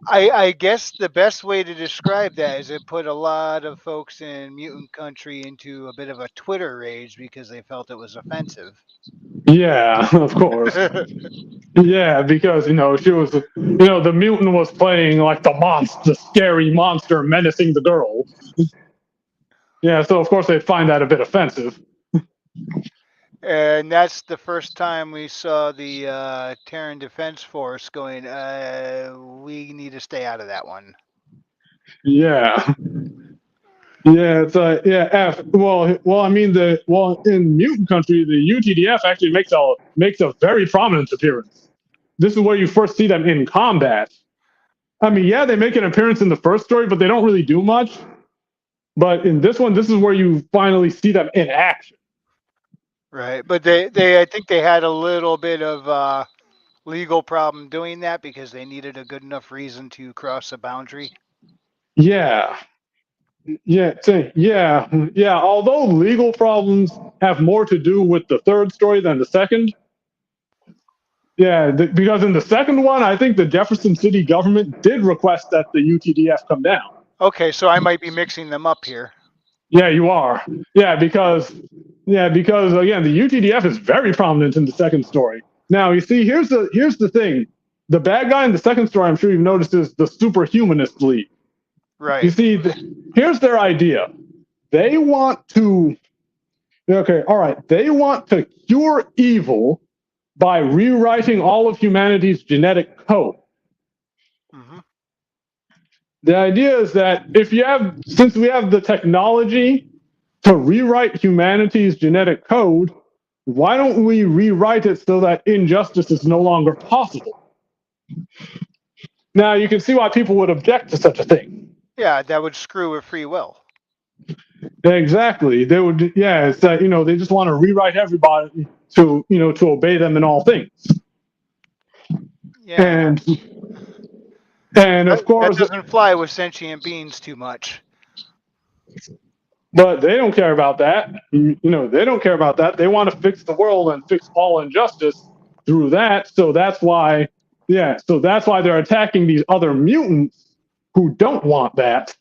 I guess the best way to describe that is it put a lot of folks in mutant country into a bit of a Twitter rage because they felt it was offensive. yeah, of course. Yeah, because she was, the mutant was playing like the scary monster menacing the girl. Yeah, so of course they'd find that a bit offensive. And that's the first time we saw the Terran Defense Force going, we need to stay out of that one. Yeah, yeah, it's well, I mean in mutant country, the UTDF actually makes a very prominent appearance. This is where you first see them in combat. I mean, yeah, they make an appearance in the first story, but they don't really do much. But in this one, this is where you finally see them in action. Right, but I think they had a little bit of legal problem doing that because they needed a good enough reason to cross a boundary. Yeah, yeah. Although legal problems have more to do with the third story than the second. Yeah, because in the second one, I think the Jefferson City government did request that the UTDF come down. Okay, so I might be mixing them up here. Yeah, you are. Yeah, because again, the UTDF is very prominent in the second story. Now, you see, here's the thing: the bad guy in the second story, I'm sure you've noticed, is the Superhumanist League. Right. You see, here's their idea. They want to. Okay, all right. They want to cure evil by rewriting all of humanity's genetic code. Mm-hmm. The idea is that since we have the technology to rewrite humanity's genetic code, why don't we rewrite it so that injustice is no longer possible? Now, you can see why people would object to such a thing. Yeah, that would screw with free will. Exactly. They would. Yeah, it's that they just want to rewrite everybody to obey them in all things. Yeah. And of course, that doesn't fly with sentient beings too much. But they don't care about that. They don't care about that. They want to fix the world and fix all injustice through that. So that's why they're attacking these other mutants who don't want that.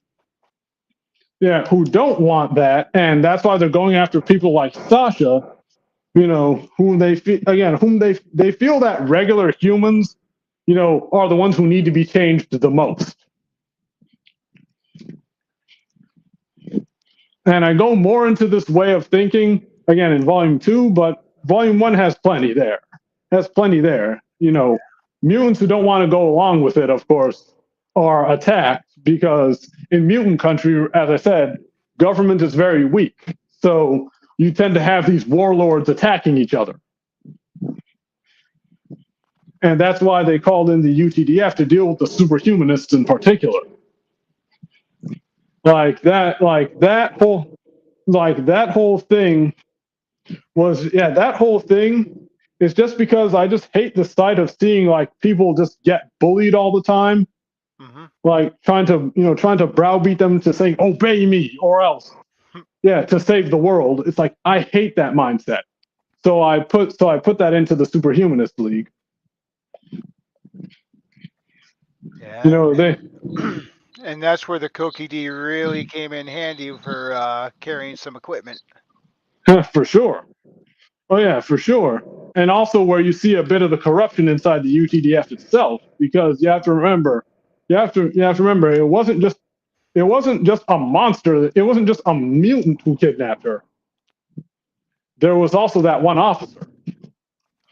Yeah, who don't want that, and that's why they're going after people like Sasha, whom they feel that regular humans, are the ones who need to be changed the most. And I go more into this way of thinking again in volume 2, but volume 1 has plenty there. Has plenty there. Mutants who don't want to go along with it, of course, are attacked because in mutant country, as I said, government is very weak. So you tend to have these warlords attacking each other. And that's why they called in the UTDF to deal with the superhumanists in particular. That whole thing that whole thing is just because I just hate the sight of seeing like people just get bullied all the time, like trying to browbeat them to say obey me or else, to save the world. It's like I hate that mindset. So I put that into the Superhumanist League. Yeah. And that's where the Kokidi really came in handy for carrying some equipment. For sure. Oh yeah, for sure. And also where you see a bit of the corruption inside the UTDF itself, because you have to remember, it wasn't just a monster. It wasn't just a mutant who kidnapped her. There was also that one officer.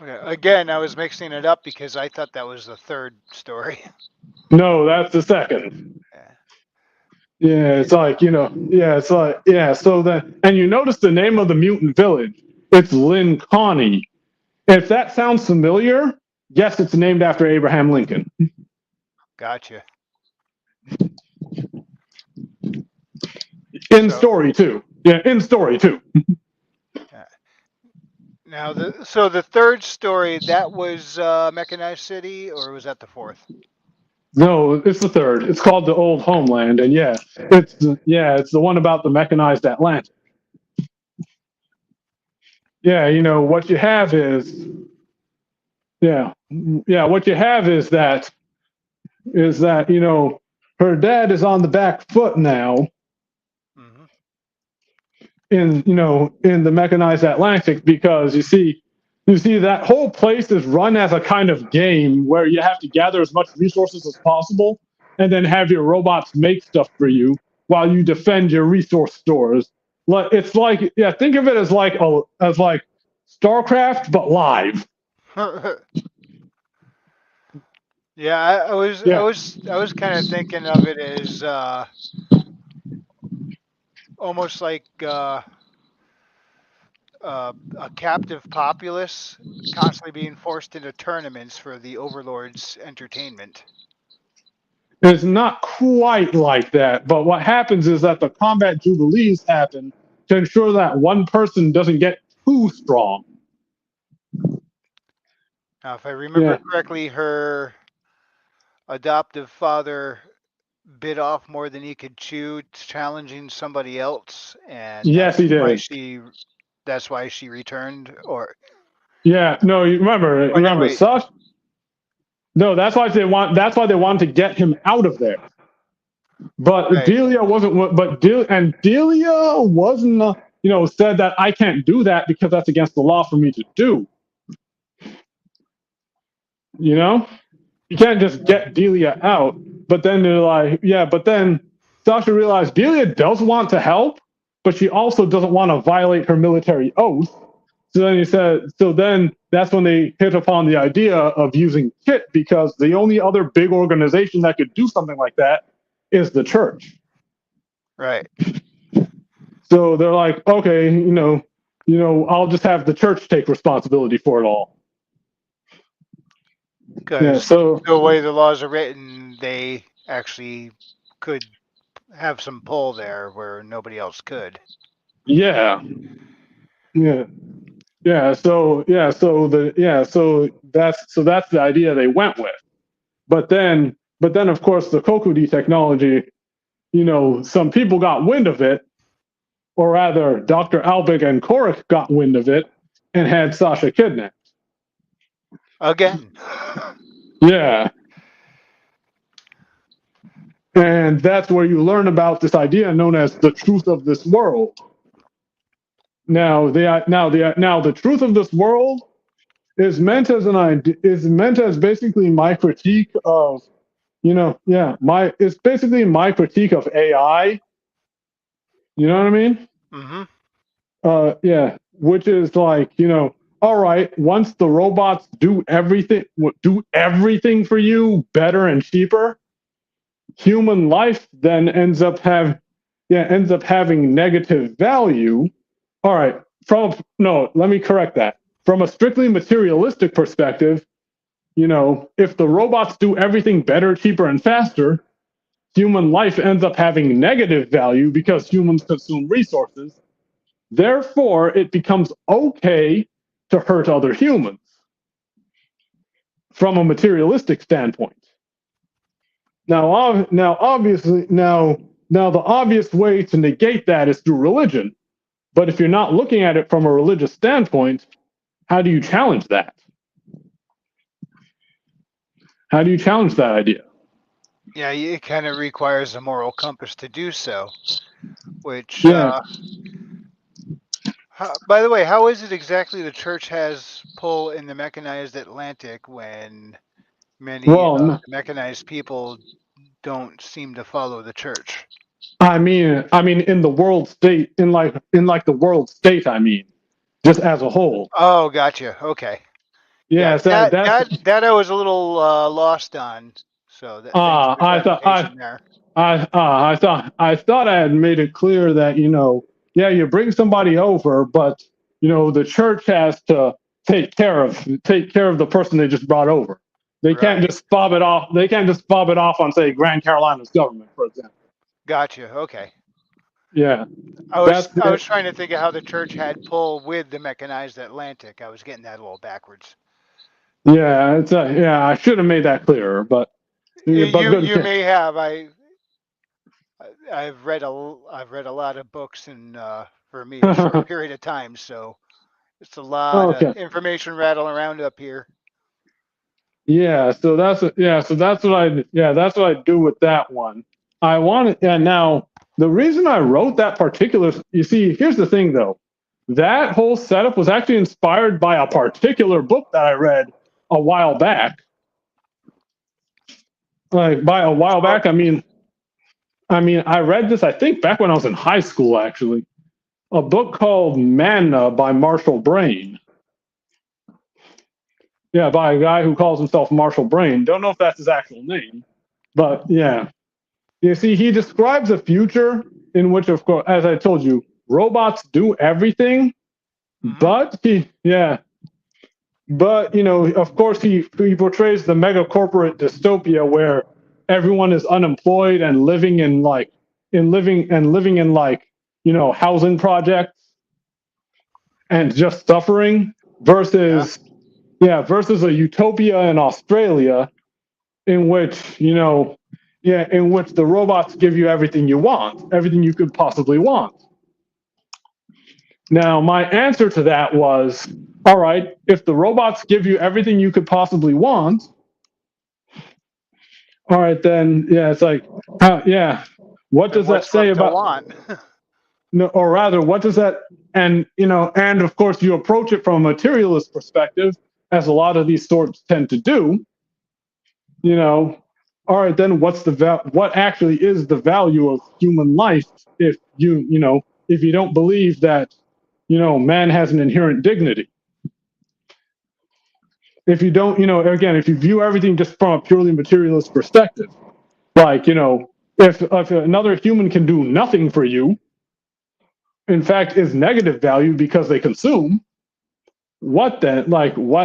Okay. Again, I was mixing it up because I thought that was the third story. No, that's the second. Yeah, it's like, so that, and you notice the name of the mutant village. It's Lynn Connie. If that sounds familiar, yes, it's named after Abraham Lincoln. Gotcha. In story too. Yeah, in story too. Now, the third story, that was Mechanized City, or was that the fourth? No, it's the third. It's called The Old Homeland, and it's the one about the mechanized Atlantic. Yeah, what you have is what you have is that her dad is on the back foot now in the mechanized Atlantic, because you see that whole place is run as a kind of game where you have to gather as much resources as possible and then have your robots make stuff for you while you defend your resource stores. It's like, think of it as like StarCraft but live. I was kind of thinking of it as almost like a captive populace constantly being forced into tournaments for the overlord's entertainment. It's not quite like that, but what happens is that the combat jubilees happen to ensure that one person doesn't get too strong. Now, if I remember correctly, her adoptive father bit off more than he could chew, challenging somebody else, and yes, he did. That's why she returned, or no, you remember Sasha. No, that's why they wanted to get him out of there. But right. Delia wasn't. But Delia wasn't. Said that I can't do that because that's against the law for me to do. You can't just get Delia out. But then they're like, but then Sasha realized Delia does want to help, but she also doesn't want to violate her military oath. So then that's when they hit upon the idea of using Kit, because the only other big organization that could do something like that is the church. Right. So they're like, okay, I'll just have the church take responsibility for it all. Because the way the laws are written, they actually could have some pull there where nobody else could. So that's the idea they went with. But then of course the Kokudi technology, some people got wind of it, or rather Dr. Albig and Korik got wind of it and had Sasha kidnapped. Again. Yeah. And that's where you learn about this idea known as the truth of this world. Now the truth of this world is meant as basically my critique of, it's basically my critique of AI You know what I mean? Mm-hmm. Yeah, which is like, all right, once the robots do everything for you better and cheaper, human life then ends up having negative value. All right, no, let me correct that. From a strictly materialistic perspective, if the robots do everything better, cheaper, and faster, human life ends up having negative value because humans consume resources. Therefore, it becomes okay to hurt other humans from a materialistic standpoint. Now, obviously, now the obvious way to negate that is through religion. But if you're not looking at it from a religious standpoint, how do you challenge that? How do you challenge that idea? Yeah, it kind of requires a moral compass to do so. Which, Yeah. by the way, how is it exactly the church has pull in the mechanized Atlantic when many Well, mechanized people don't seem to follow the church? I mean, in the world state, in like the world state. I mean, just as a whole. Oh, gotcha. Okay. Yeah, Yeah. So that's. that I was a little lost on. So thanks for the I thought. clarification there. I thought I had made it clear that yeah, you bring somebody over, but the church has to take care of the person they just brought over. They can't Right. just fob it off. They can't just fob it off on, say, Grand Carolina's government, for example. Gotcha. Okay. Yeah, I was that's I was it. trying to think of how the church had pull with the mechanized Atlantic. I was getting that a little backwards. Yeah, yeah. I should have made that clearer, but good. You may have. I've read a lot of books in for me a short period of time, so it's a lot of Okay. information rattling around up here. That's what I do with that one. I want it. And now the reason I wrote that particular, you see, here's the thing though. That whole setup was actually inspired by a particular book that I read a while back. Like by a Which while book? back, I mean, I read this, I think, back when I was in high school, actually. A book called Manna by Marshall Brain. Yeah, by a guy who calls himself Marshall Brain. Don't know if that's his actual name, but yeah. You see, he describes a future in which, of course, as I told you, robots do everything, Hmm. but of course, he portrays the mega corporate dystopia where everyone is unemployed and living in housing projects and just suffering Yeah, versus a utopia in Australia in which the robots give you everything you want, everything you could possibly want. Now, my answer to that was, all right, if the robots give you everything you could possibly want, all right, then yeah, it's like, yeah, what then does that what's say left to about, want? no, or rather, what does that, and of course, you approach it from a materialist perspective, as a lot of these sorts tend to do. you know, all right, then what actually is the value of human life if you don't believe that, man has an inherent dignity? If you don't, again, if you view everything just from a purely materialist perspective, like, if another human can do nothing for you, in fact, is negative value because they consume, what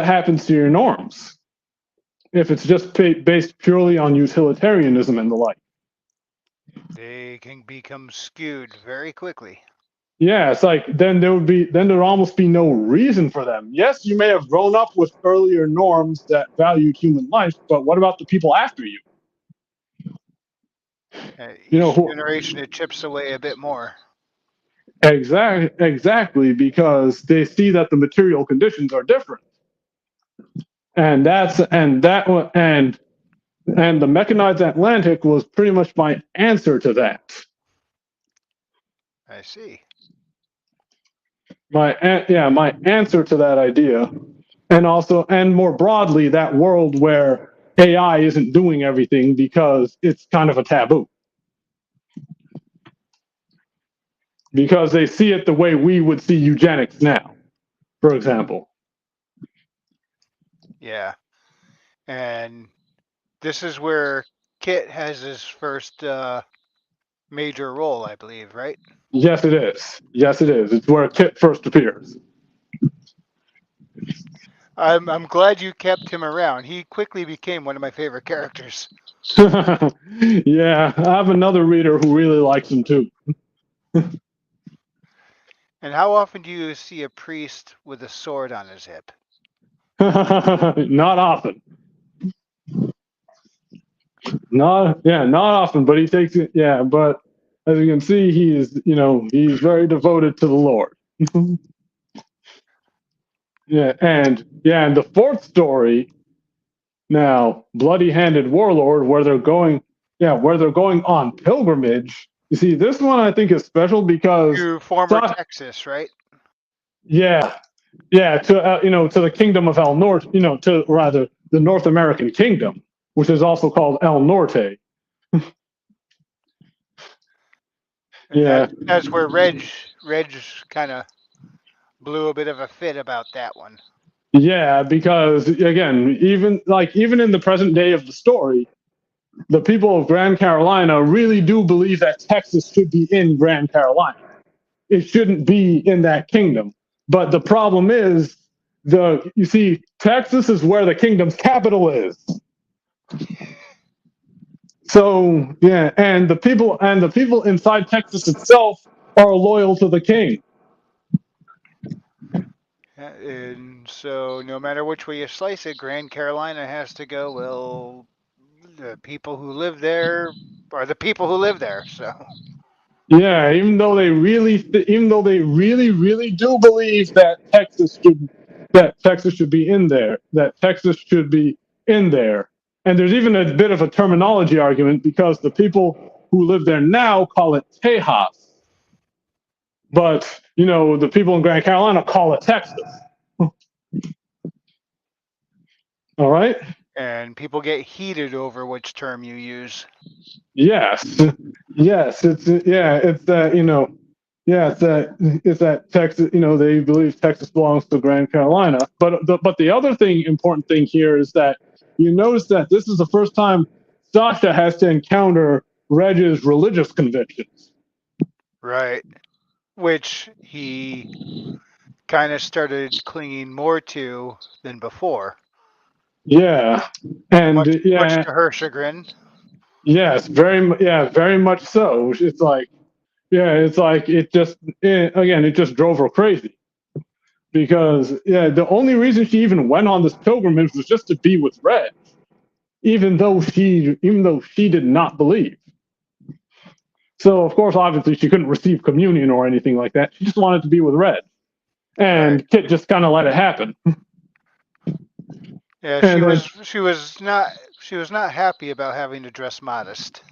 happens to your norms if it's just based purely on utilitarianism and the like? They can become skewed very quickly. Yeah, it's like then there'd almost be no reason for them. Yes, you may have grown up with earlier norms that valued human life, but what about the people after you? You know Each who generation it chips away a bit more. exactly because they see that the material conditions are different, and that's and that and the mechanized Atlantic was pretty much my answer to that. I see. My answer to that idea, and more broadly, that world where AI isn't doing everything because it's kind of a taboo. because they see it the way we would see eugenics now, for example. Yeah. And this is where Kit has his first major role, I believe, right? Yes, it is. Yes, it is. It's where Kit first appears. I'm glad you kept him around. He quickly became one of my favorite characters. Yeah, I have another reader who really likes him too. And how often do you see a priest with a sword on his hip? Not often. Not often, but he takes it. Yeah, but as you can see, he's very devoted to the Lord. And the fourth story now, Bloody-Handed Warlord, where they're going on pilgrimage. You see, this one I think is special because, To former Texas, right? yeah, to the kingdom of El Norte, to rather the North American kingdom, which is also called El Norte. And Yeah, that's where Reg kind of blew a bit of a fit about that one. yeah, because again, even in the present day of the story, the people of Grand Carolina really do believe that Texas should be in Grand Carolina. It shouldn't be in that kingdom. But the problem is, you see, Texas is where the kingdom's capital is. So yeah, and the people inside Texas itself are loyal to the king. And so, no matter which way you slice it, Grand Carolina has to go. Well, the people who live there are the people who live there. So, Yeah, even though they really, really do believe that Texas should be in there, that Texas should be in there, and there's even a bit of a terminology argument because the people who live there now call it Tejas, but the people in Grand Carolina call it Texas. All right. and people get heated over which term you use. Yes, yes, it's that yeah, it's that Texas. They believe Texas belongs to Grand Carolina. But the other important thing here is that you notice that this is the first time Sasha has to encounter Reg's religious convictions. Right. Which he kind of started clinging more to than before. Yeah, and Much yeah, to her chagrin. yes, very much so. It's like it just drove her crazy. Because the only reason she even went on this pilgrimage was just to be with Red, even though she did not believe. So of course, obviously, she couldn't receive communion or anything like that. She just wanted to be with Red, Right. and Kit just kind of let it happen. Yeah, And then she was not happy about having to dress modest.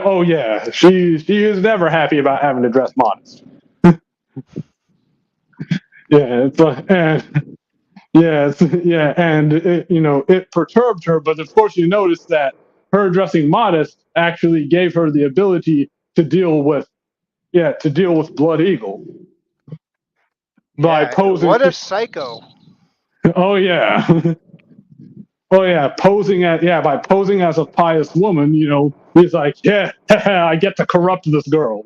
oh yeah, she is never happy about having to dress modest. Yeah, it's like and it perturbed her, but of course you notice that her dressing modest actually gave her the ability to deal with Blood Eagle by Yeah, posing. what a psycho. Oh yeah, oh yeah, by posing as a pious woman. He's like, yeah, I get to corrupt this girl.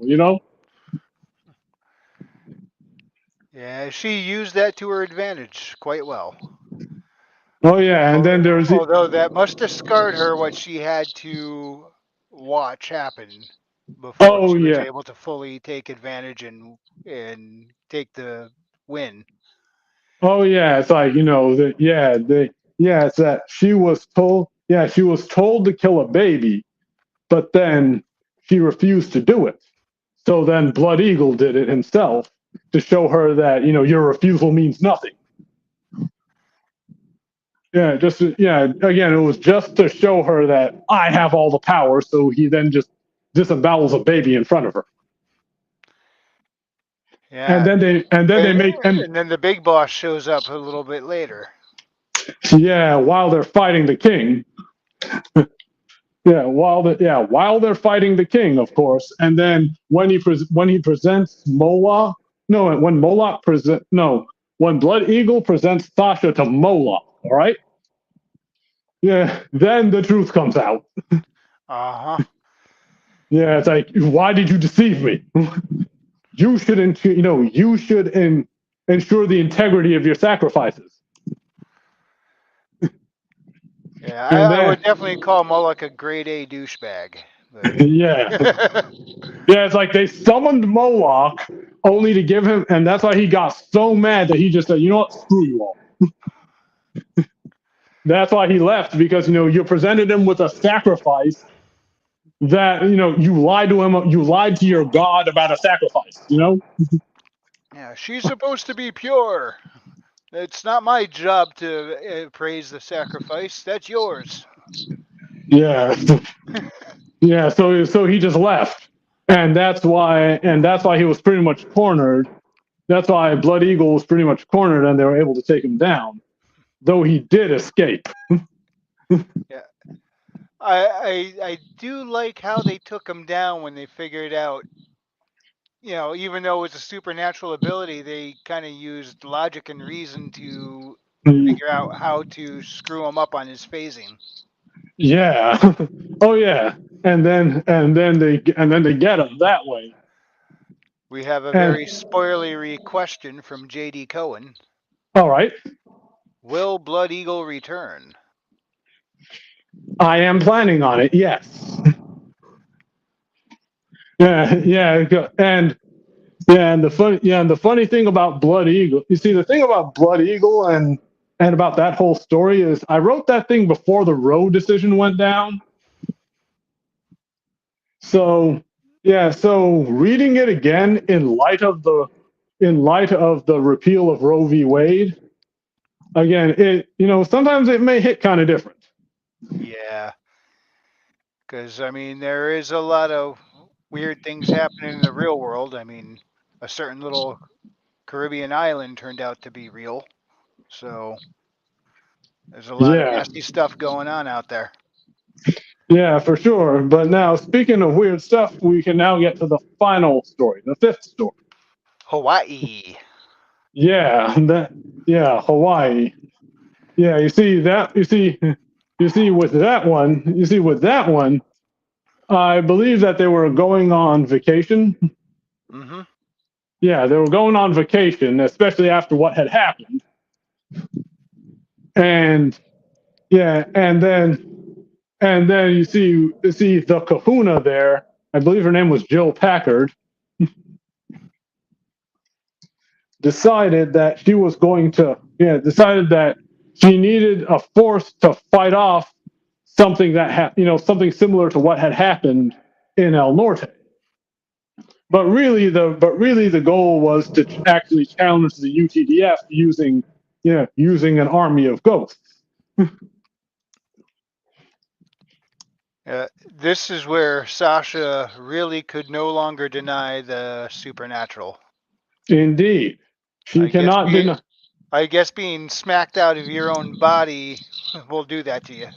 Yeah, she used that to her advantage quite well. Oh yeah, and then there's Although that must have scarred her what she had to watch happen before oh she was yeah, able to fully take advantage and take the win. oh yeah, it's like it's that she was told to kill a baby, but then she refused to do it. So then Blood Eagle did it himself to show her that your refusal means nothing. Again, it was just to show her that I have all the power. So he then just disembowels a baby in front of her, and Yeah. then they And, make and and then the big boss shows up a little bit later. yeah, while they're fighting the king. while they're fighting the king, of course, and then when he presents Moloch, no, when Moloch present no, when Blood Eagle presents Sasha to Moloch, all right, yeah, then the truth comes out. Uh huh. Yeah, it's like, why did you deceive me? You should, ensure the integrity of your sacrifices. Yeah, And I then, would definitely call Moloch a grade A douchebag. But yeah, yeah, it's like they summoned Moloch only to give him, and that's why he got so mad that he just said, you know what, screw you all. That's why he left, because you presented him with a sacrifice that you lied to him, you lied to your god about a sacrifice. yeah, she's supposed to be pure. It's not my job to praise the sacrifice. That's yours. Yeah. Yeah, so he just left, and that's why he was pretty much cornered. That's why Blood Eagle was pretty much cornered, and they were able to take him down, though he did escape. Yeah, I do like how they took him down when they figured out. Even though it's a supernatural ability, they kind of used logic and reason to figure out how to screw him up on his phasing. Yeah. Oh yeah. And then they get him that way. We have a And very spoilery question from J.D. Cohen. all right, Will Blood Eagle return? I am planning on it. Yes. Yeah. Yeah. And the funny thing about Blood Eagle, you see, the thing about Blood Eagle and about that whole story is, I wrote that thing before the Roe decision went down. So yeah, so reading it again in light of the repeal of Roe v. Wade, again, sometimes it may hit kind of different. Yeah, because I mean, there is a lot of weird things happening in the real world. I mean, a certain little Caribbean island turned out to be real. So there's a lot of Yeah, nasty stuff going on out there. yeah, for sure. But now, speaking of weird stuff, we can now get to the final story, the fifth story. Hawaii. Yeah, Hawaii. Yeah, you see with that one, I believe that they were going on vacation. Mm-hmm. Yeah, they were going on vacation, especially after what had happened. And yeah, and then you see the Kahuna there. I believe her name was Jill Packard. Decided that she needed a force to fight off something similar to what had happened in El Norte. But really the goal was to actually challenge the UTDF using an army of ghosts. This is where Sasha really could no longer deny the supernatural. Indeed, she I guess cannot be, deny. I guess being smacked out of your own body will do that to you.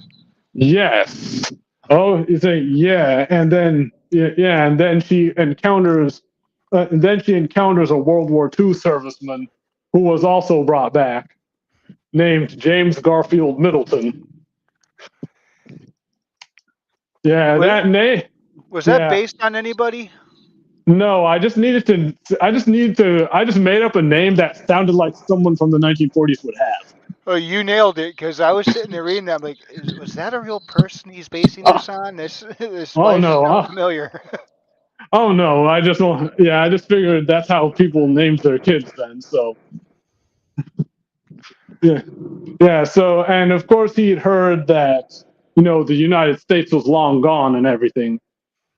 Yes. Oh, you say yeah, and then yeah, and then she encounters a World War II serviceman who was also brought back, named James Garfield Middleton. Yeah, Was, that name. was that Yeah. based on anybody? No, I just made up a name that sounded like someone from the 1940s would have. Oh, you nailed it because I was sitting there reading that. I'm like, was that a real person he's basing Oh, this on? This oh why does it no. sound familiar? Oh no, I just figured that's how people named their kids then. So yeah, yeah. So, and of course he had heard that the United States was long gone and everything,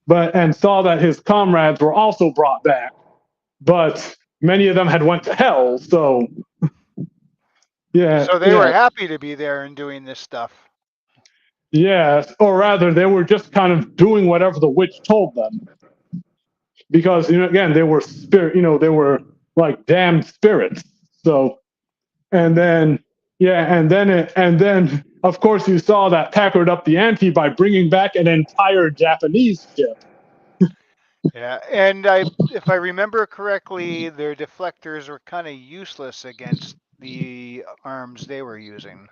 and saw that his comrades were also brought back, but many of them had went to hell. So yeah, So they were yeah, happy to be there and doing this stuff. yeah. Or rather, they were just kind of doing whatever the witch told them, because again, they were they were like damned spirits. So and then yeah, and then of course, you saw that Packard up the ante by bringing back an entire Japanese ship. Yeah, and if I remember correctly, their deflectors were kind of useless against the arms they were using.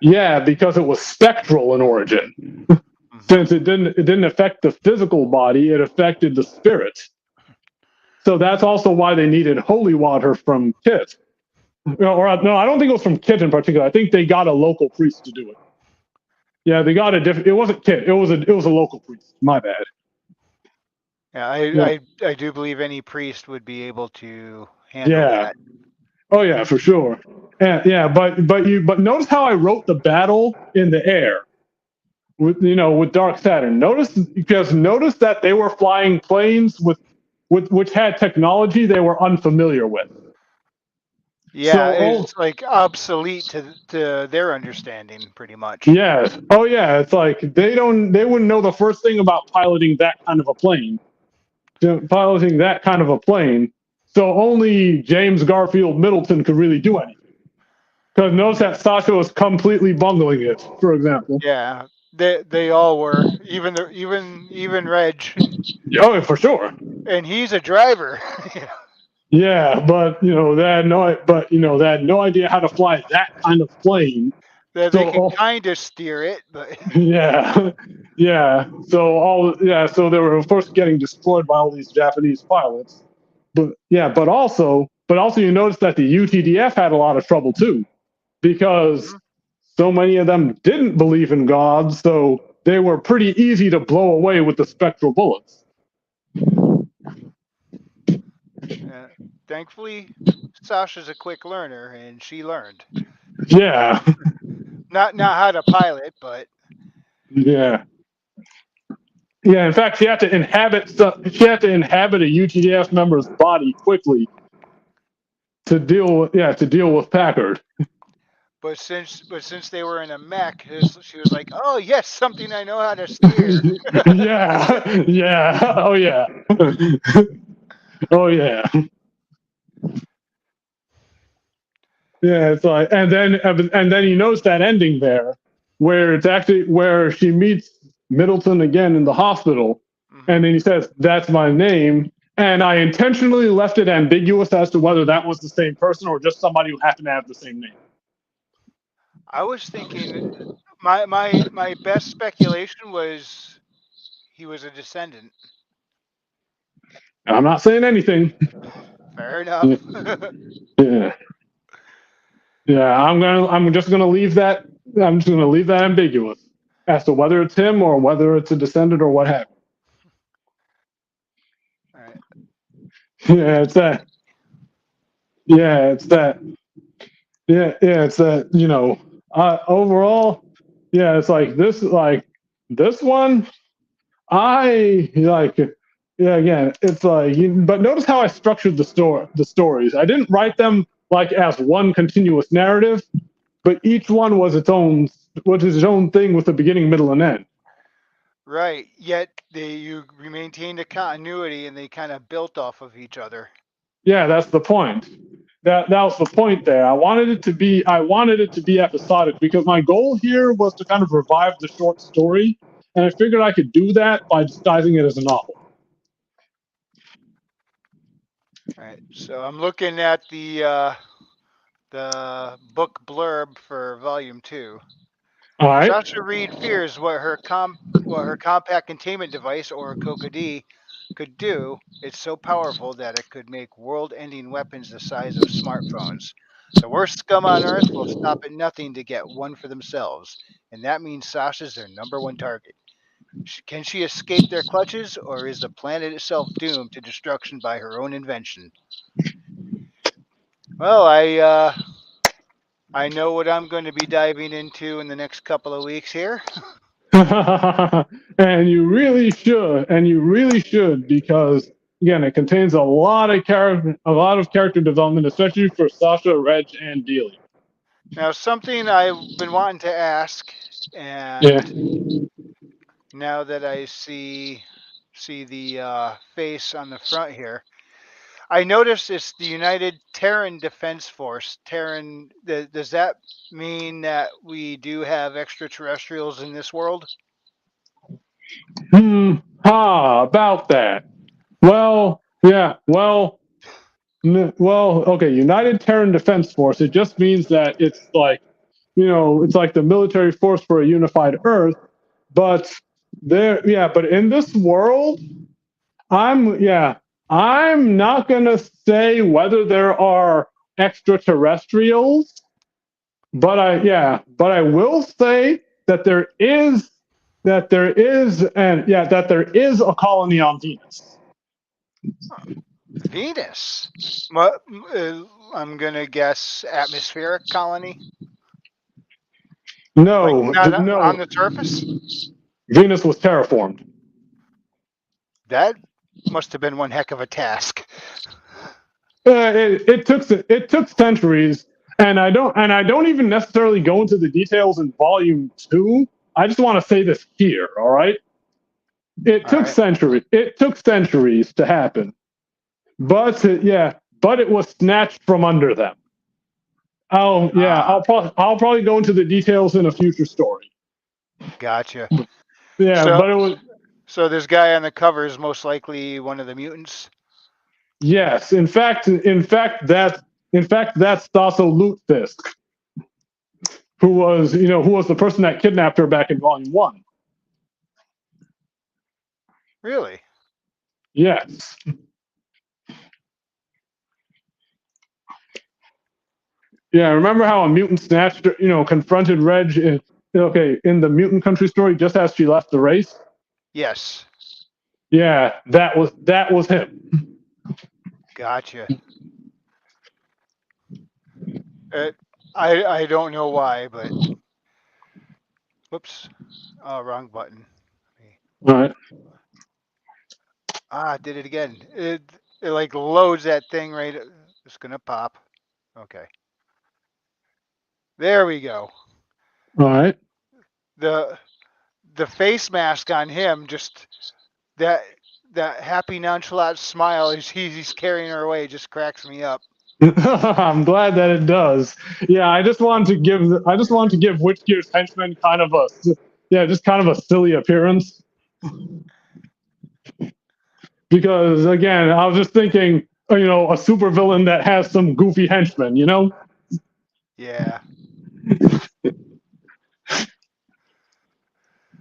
Yeah, because it was spectral in origin. Hmm. Since it didn't affect the physical body, it affected the spirit. So that's also why they needed holy water from Kit. Or no, I don't think it was from Kit in particular. I think they got a local priest to do it. Yeah, they got a different. It wasn't Kit. It was a local priest. My bad. Yeah, Yeah, I do believe any priest would be able to handle yeah. that. Oh yeah, for sure. Yeah, but notice how I wrote the battle in the air with Dark Saturn. Notice that they were flying planes with which had technology they were unfamiliar with. Yeah, So oh it's like obsolete to their understanding, pretty much. yeah, oh yeah, it's like they wouldn't know the first thing about piloting that kind of a plane. So only James Garfield Middleton could really do anything. Because notice that Sasha was completely bungling it, for example. Yeah, they all were, even Reg, Oh, for sure. and he's a driver. Yeah, but they had no idea how to fly that kind of plane. That they So can oh, kind of steer it, but yeah, so they were of course getting destroyed by all these Japanese pilots. But you notice that the UTDF had a lot of trouble too, because Mhm. so many of them didn't believe in God, so they were pretty easy to blow away with the spectral bullets. uh, thankfully, Sasha's a quick learner, and she learned Yeah, not how to pilot, but yeah. Yeah, in fact, she had to inhabit a UTDF member's body quickly to deal with Packard. since they were in a mech, she was like, "Oh yes, something I know how to steer." Yeah, yeah, oh yeah, oh yeah, yeah. It's like, and then you notice that ending there, where it's actually where she meets Middleton again in the hospital, Hmm. and then he says, "That's my name." And I intentionally left it ambiguous as to whether that was the same person or just somebody who happened to have the same name. I was thinking my best speculation was he was a descendant. I'm not saying anything. Fair Yeah, enough. yeah, yeah. I'm just gonna leave that ambiguous as to whether it's him or whether it's a descendant or what have All right. you. This Yeah, it's that. Yeah, it's that. Yeah, it's that. Overall, yeah, it's like this one. I like. Yeah, again, it's like. But notice how I structured the stories. I didn't write them like as one continuous narrative, but each one was its own thing with a beginning, middle, and end. right. Yet you maintained a continuity and they kind of built off of each other. Yeah, that's the point. That was the point there. I wanted it to be episodic because my goal here was to kind of revive the short story, and I figured I could do that by disguising it as a novel. All right. So I'm looking at the book blurb for volume 2. All right. Sasha Reed fears what her compact containment device, or COCOD, could do. It's so powerful that it could make world-ending weapons the size of smartphones. The worst scum on Earth will stop at nothing to get one for themselves, and that means Sasha's their number one target. Can she escape their clutches, or is the planet itself doomed to destruction by her own invention? Well, I know what I'm going to be diving into in the next couple of weeks here. And you really should because again, it contains a lot of character development, especially for Sasha, Reg, and Dealey. Now, something I've been wanting to ask, Yeah. and now that I see the face on the front here, I noticed it's the United Terran Defense Force. Terran. Does that mean that we do have extraterrestrials in this world? About that. Well, yeah, okay, United Terran Defense Force. It just means that it's like, it's like the military force for a unified Earth. But but in this world, I'm not gonna say whether there are extraterrestrials, but I will say that there is a colony on Venus. Venus. What? I'm gonna guess atmospheric colony. Like No, not on no, the surface. Venus was terraformed. That must have been one heck of a task. It took centuries, and I don't even necessarily go into the details in volume 2. I just want to say this here, all right? It All took right. centuries. It took centuries to happen, but it was snatched from under them. Ah, I'll probably go into the details in a future story. gotcha. Yeah, So, but it was so this guy on the cover is most likely one of the mutants. yes. In fact, that's Stasso Lutefisk, who was the person that kidnapped her back in Volume 1. Really? Yes. Yeah, remember how a mutant snatched, confronted Reg in the mutant country story just as she left the race? Yes. Yeah, that was him. Gotcha. Uh, I don't know why, but whoops. Oh, wrong button. All right. Did it again. It like loads that thing right. It's gonna pop. Okay. There we go. All right. The the face mask on him, just that that happy nonchalant smile he's carrying her away, just cracks me up. I'm glad that it does. Yeah, I just wanted to give Witchgear's henchman just kind of a silly appearance, because again, I was just thinking, a supervillain that has some goofy henchmen. Yeah.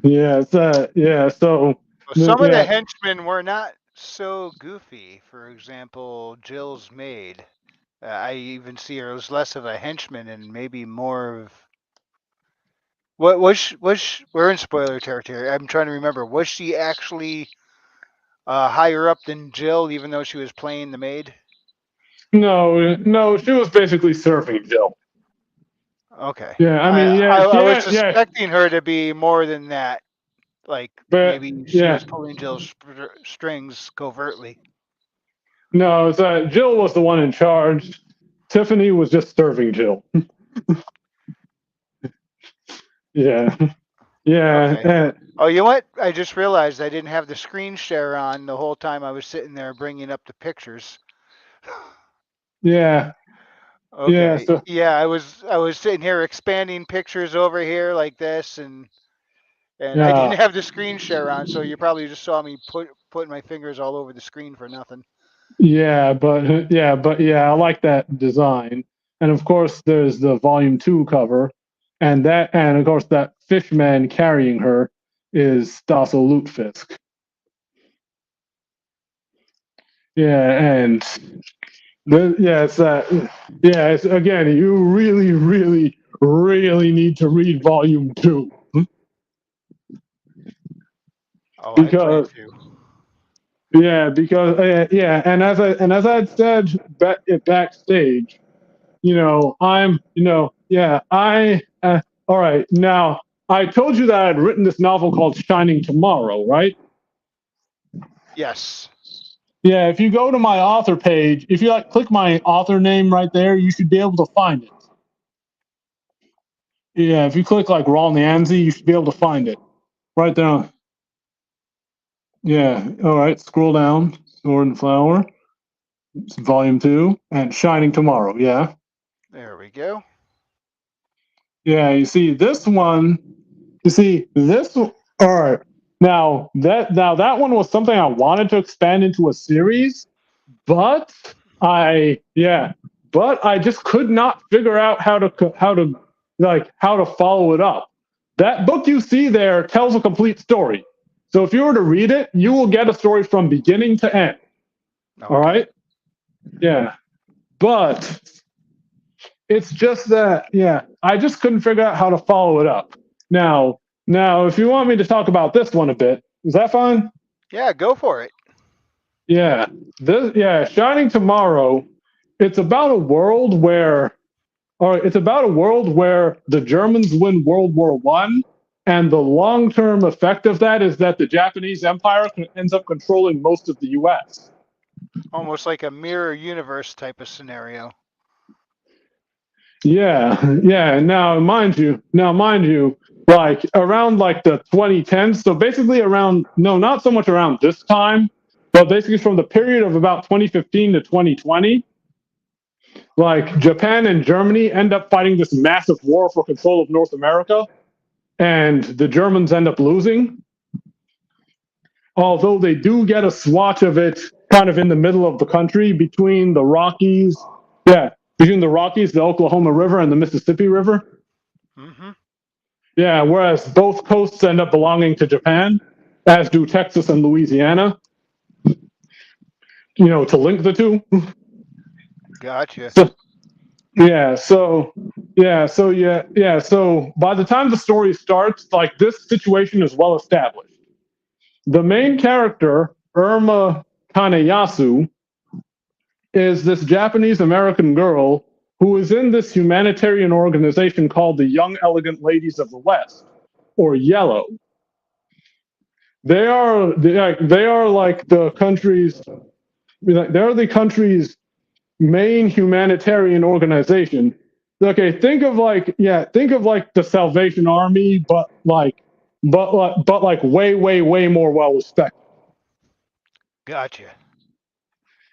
Yeah, so Well, some of the yeah, henchmen were not so goofy. For example, Jill's maid. I even see her as less of a henchman and maybe more of what we're in spoiler territory. I'm trying to remember. Was she actually higher up than Jill, even though she was playing the maid? no, she was basically surfing Jill. Okay. Yeah, I I, mean, yeah, I I was yeah, suspecting her to be more than that. Like but maybe she yeah, was pulling Jill's strings covertly. no, Jill was the one in charge. Tiffany was just serving Jill. Yeah, yeah, Okay. Oh, you know what? I just realized I didn't have the screen share on the whole time I was sitting there bringing up the pictures. yeah, yeah. Okay. So Yeah, I was sitting here expanding pictures over here like this, and I didn't yeah, have the screen share on, so you probably just saw me putting my fingers all over the screen for nothing. yeah, I like that design. And of course, there's the Volume 2 cover, and of course that fishman carrying her is Stasso Lutefisk. Yeah, and it's it's again, you really, really, really need to read Volume 2, Oh, I plan because to. and as I had said backstage, all right. Now, I told you that I'd written this novel called Shining Tomorrow, right? Yes. Yeah, if you go to my author page, if you click my author name right there, you should be able to find it. Yeah, if you click like Rawle Nyanzi, you should be able to find it right there. Yeah, all right, scroll down, Sword and Flower. Volume 2, and Shining Tomorrow. Yeah. There we go. Yeah, you see this one. You see this. All right. Now that one was something I wanted to expand into a series, but I just could not figure out how to follow it up. That book you see there tells a complete story. So if you were to read it, you will get a story from beginning to end. All Okay. right. Yeah. But it's just that, I just couldn't figure out how to follow it up. Now, if you want me to talk about this one a bit, is that fine? Yeah, go for it. Yeah, Shining Tomorrow. It's about a world where, or it's about a world where the Germans win World War I, and the long-term effect of that is that the Japanese Empire ends up controlling most of the U.S. Almost like a mirror universe type of scenario. Yeah. Now, mind you, like around like the 2010s. So basically, around no, not so much around this time, but basically from the period of about 2015 to 2020, like Japan and Germany end up fighting this massive war for control of North America, and the Germans end up losing. Although they do get a swatch of it kind of in the middle of the country between the Rockies, between the Rockies, the Oklahoma River, and the Mississippi River. Mm-hmm. Yeah, whereas both coasts end up belonging to Japan, as do Texas and Louisiana, to link the two. Gotcha. So, yeah, so, so by the time the story starts, like this situation is well established. The main character, Irma Kaneyasu, is this Japanese American girl who is in this humanitarian organization called the Young Elegant Ladies of the West, or Yellow. They are like the country's they're the country's main humanitarian organization. Okay, think of like the Salvation Army, but like way more well respected. Gotcha.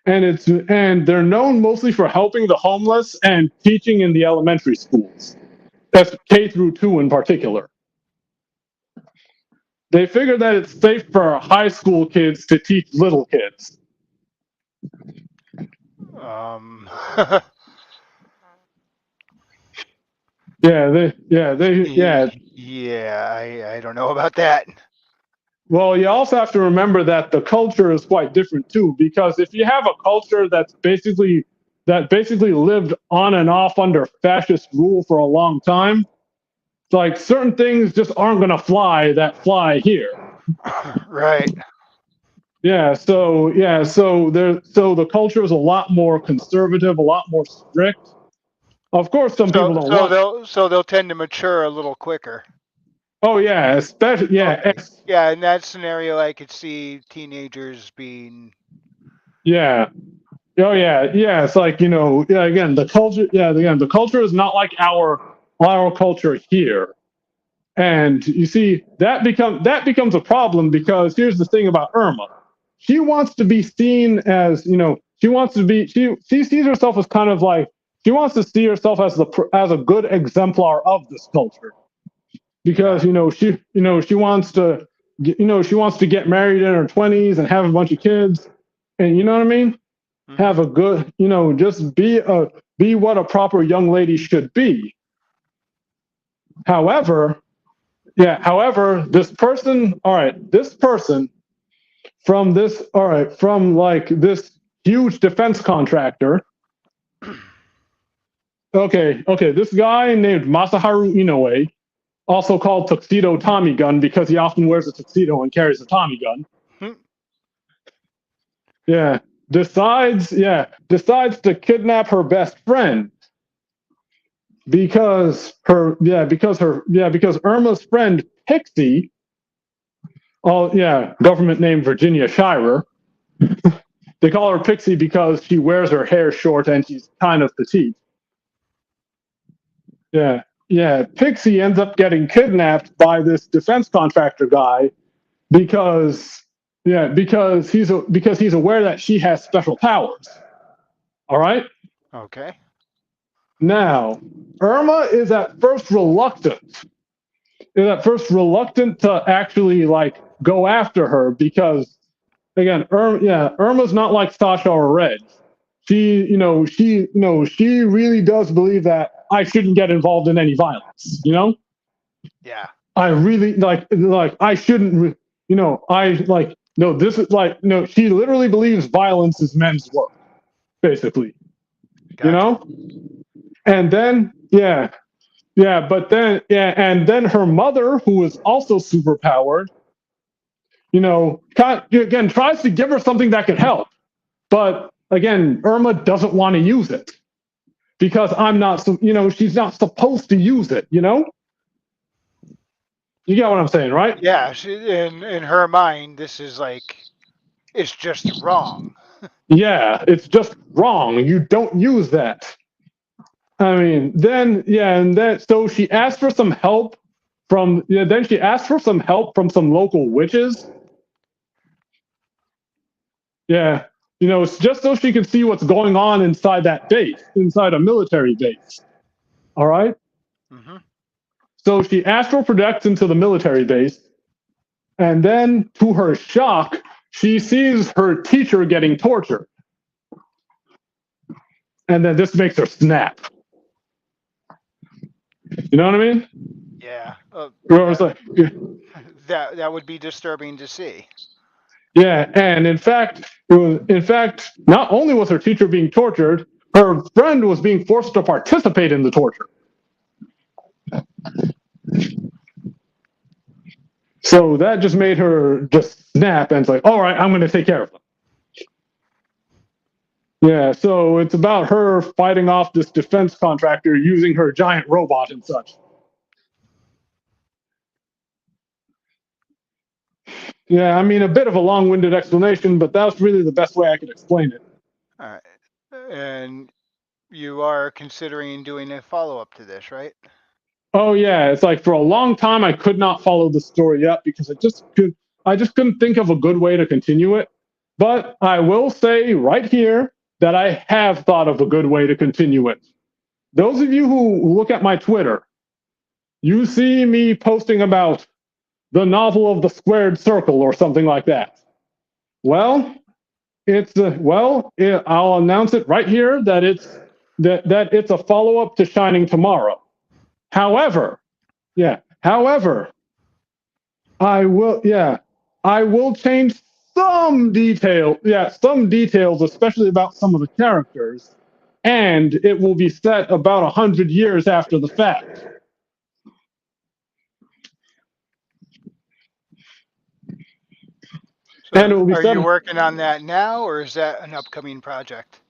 And they're known mostly for helping the homeless and teaching in the elementary schools. That's K through 2 in particular. They figure that it's safe for high school kids to teach little kids. Um. Yeah, I don't know about that. Well, you also have to remember that the culture is quite different too, because if you have a culture that basically lived on and off under fascist rule for a long time, like certain things just aren't going to fly that fly here. Right. So the culture is a lot more conservative, a lot more strict. Of course, some people So don't so want. they'll tend to mature a little quicker. Oh yeah, especially Okay. Yeah, in that scenario, I could see teenagers being. yeah. Oh yeah. It's like again the culture. Yeah, again the culture is not like our culture here, and you see that becomes a problem because here's the thing about Irma. She wants to be seen as she wants to be she sees herself as kind of like she wants to see herself as a good exemplar of this culture because Right. she wants to she wants to get married in her 20s and have a bunch of kids and you know what I mean, have Mm-hmm. a good just be what a proper young lady should be. However, this person from like this huge defense contractor. Okay, this guy named Masaharu Inoue, also called Tuxedo Tommy Gun because he often wears a tuxedo and carries a Tommy gun. Yeah, decides to kidnap her best friend because Irma's friend Pixie, government name Virginia Shirer. They call her Pixie because she wears her hair short and she's kind of petite. Pixie ends up getting kidnapped by this defense contractor guy because he's aware that she has special powers. All right. Okay. Now, Irma is at first reluctant to actually like go after her because again, Irma's not like Sasha or Red. She really does believe that I shouldn't get involved in any violence. Yeah. I really like I shouldn't. I like no. This is like no. She literally believes violence is men's work, basically. You Gotcha. know, and then and then her mother, who is also superpowered, again tries to give her something that could help, but again, Irma doesn't want to use it because she's not supposed to use it. You get what I'm saying, right? Yeah. In her mind, this is like it's just wrong. Yeah, it's just wrong. You don't use that. I mean, and then so she asked for some help then she asked for some help from some local witches. Yeah. It's just so she can see what's going on inside that base, inside a military base. All right. Hmm. So she asked for protection to the military base, and then to her shock, she sees her teacher getting tortured. And then this makes her snap. You know what I mean? Yeah. Where it's like, That would be disturbing to see. yeah, and in fact, not only was her teacher being tortured, her friend was being forced to participate in the torture. So that just made her just snap and it's like, all right, I'm going to take care of them. Yeah, so it's about her fighting off this defense contractor using her giant robot and such. Yeah, I mean, a bit of a long winded explanation, but that was really the best way I could explain it. All right. And you are considering doing a follow up to this, right? Oh yeah, it's like for a long time I could not follow the story up because I just couldn't think of a good way to continue it. But I will say right here that I have thought of a good way to continue it. Those of you who look at my Twitter, you see me posting about the novel of the squared circle or something like that. Well, I'll announce it right here that it's a follow up to Shining Tomorrow. However, however, I will change some details, especially about some of the characters, and it will be set about 100 years after the fact. And it So will be are you set. working on that now, or is that an upcoming project?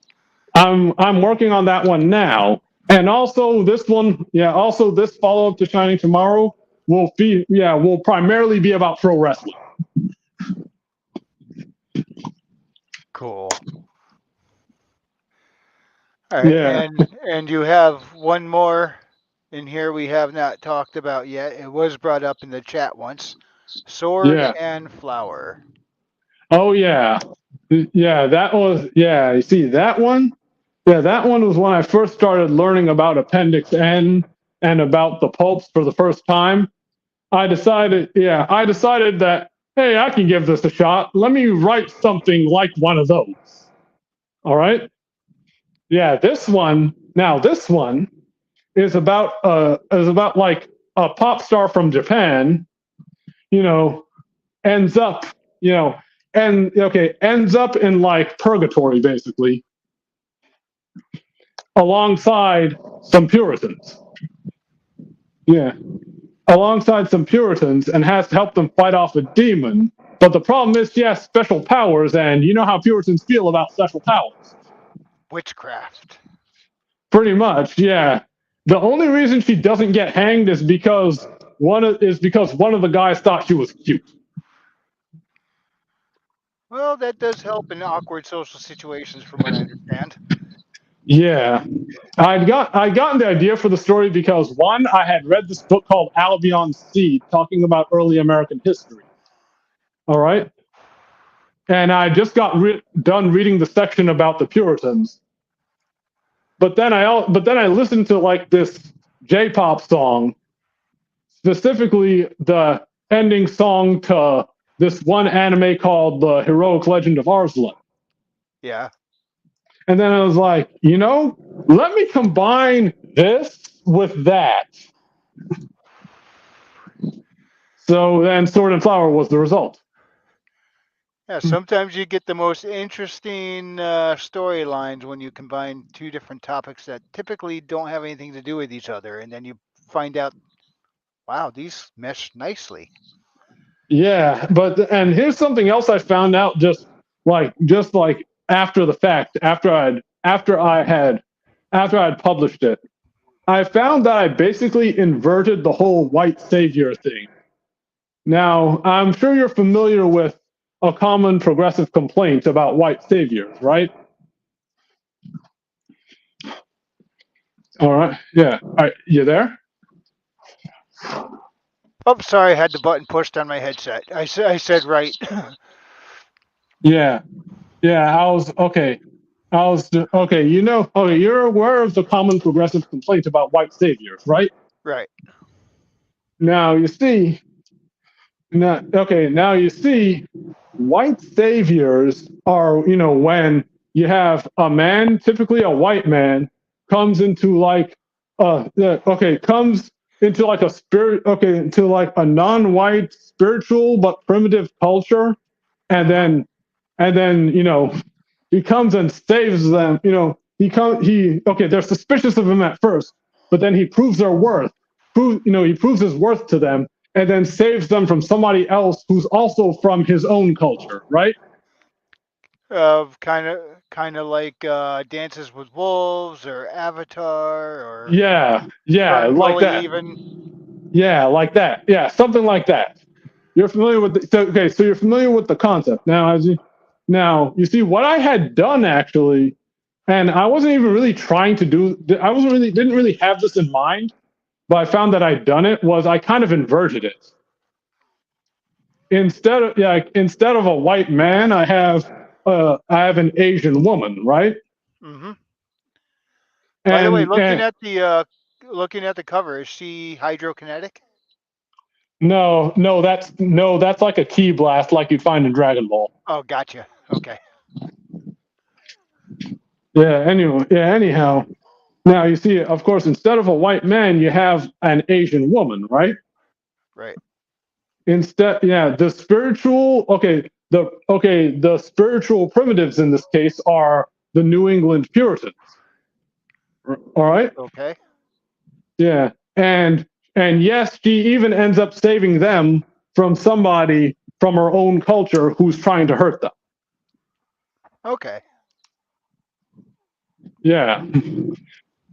I'm working on that one now, and also this one, also this follow up to Shining Tomorrow will primarily be about pro wrestling. Cool. All right, Yeah, and you have one more in here we have not talked about yet. It was brought up in the chat once. Sword yeah. and Flower. Oh yeah. That was You see that one? Yeah, that one was when I first started learning about Appendix N and about the pulps for the first time. I decided that hey, I can give this a shot. Let me write something like one of those. All right. Yeah, this one is about like a pop star from Japan, you know, ends up, ends up in like purgatory basically, alongside some Puritans. Yeah, alongside some Puritans, and has to help them fight off a demon. But the problem is she has special powers, and you know how Puritans feel about special powers. Witchcraft. Pretty much, yeah. The only reason she doesn't get hanged is because one of the guys thought she was cute. Well, that does help in awkward social situations, from what I understand. Yeah, I'd gotten the idea for the story because one, I had read this book called Albion's Seed, talking about early American history. All right, and I just got done reading the section about the Puritans, but then I listened to like this J-pop song, specifically the ending song to this one anime called The Heroic Legend of Arslan. Yeah. And then I was like, let me combine this with that. So then Sword and Flower was the result. Yeah, sometimes you get the most interesting storylines when you combine two different topics that typically don't have anything to do with each other, and then you find out, wow, these mesh nicely. Yeah, and here's something else I found out just like after the fact, after I had published it. I found that I basically inverted the whole white savior thing. Now, I'm sure you're familiar with a common progressive complaint about white saviors, right? All right. Yeah. All right. You there? Oh, sorry, I had the button pushed on my headset. I said right. Yeah. Yeah. I was okay. I was okay. Okay. You're aware of the common progressive complaint about white saviors, right? Right. Now you see. Now you see, white saviors are when you have a man, typically a white man, comes into like comes into like a spirit into like a non-white spiritual but primitive culture, and Mm-hmm. then he comes and saves them. They're suspicious of him at first, but then he proves their worth. He proves his worth to them, and then saves them from somebody else who's also from his own culture, right? Of kind of like Dances with Wolves or Avatar or Yeah, yeah, Fern like Gully that. even. Yeah, like that. Yeah, something like that. You're familiar with so you're familiar with the concept. Now you see what I had done actually, and I wasn't even really trying to do I wasn't really didn't really have this in mind, but I found that I'd done it was I kind of inverted it. Instead of a white man, I have an Asian woman, right? Mm-hmm. By the way, And looking at the cover, is she hydrokinetic? no, that's like a key blast like you'd find in Dragon Ball. Oh, gotcha. Okay. Anyhow. Now you see, of course, instead of a white man, you have an Asian woman, right? Right. Instead, yeah, the spiritual primitives in this case are the New England Puritans. All right? Okay. Yeah. And yes, she even ends up saving them from somebody from her own culture who's trying to hurt them. Okay. Yeah.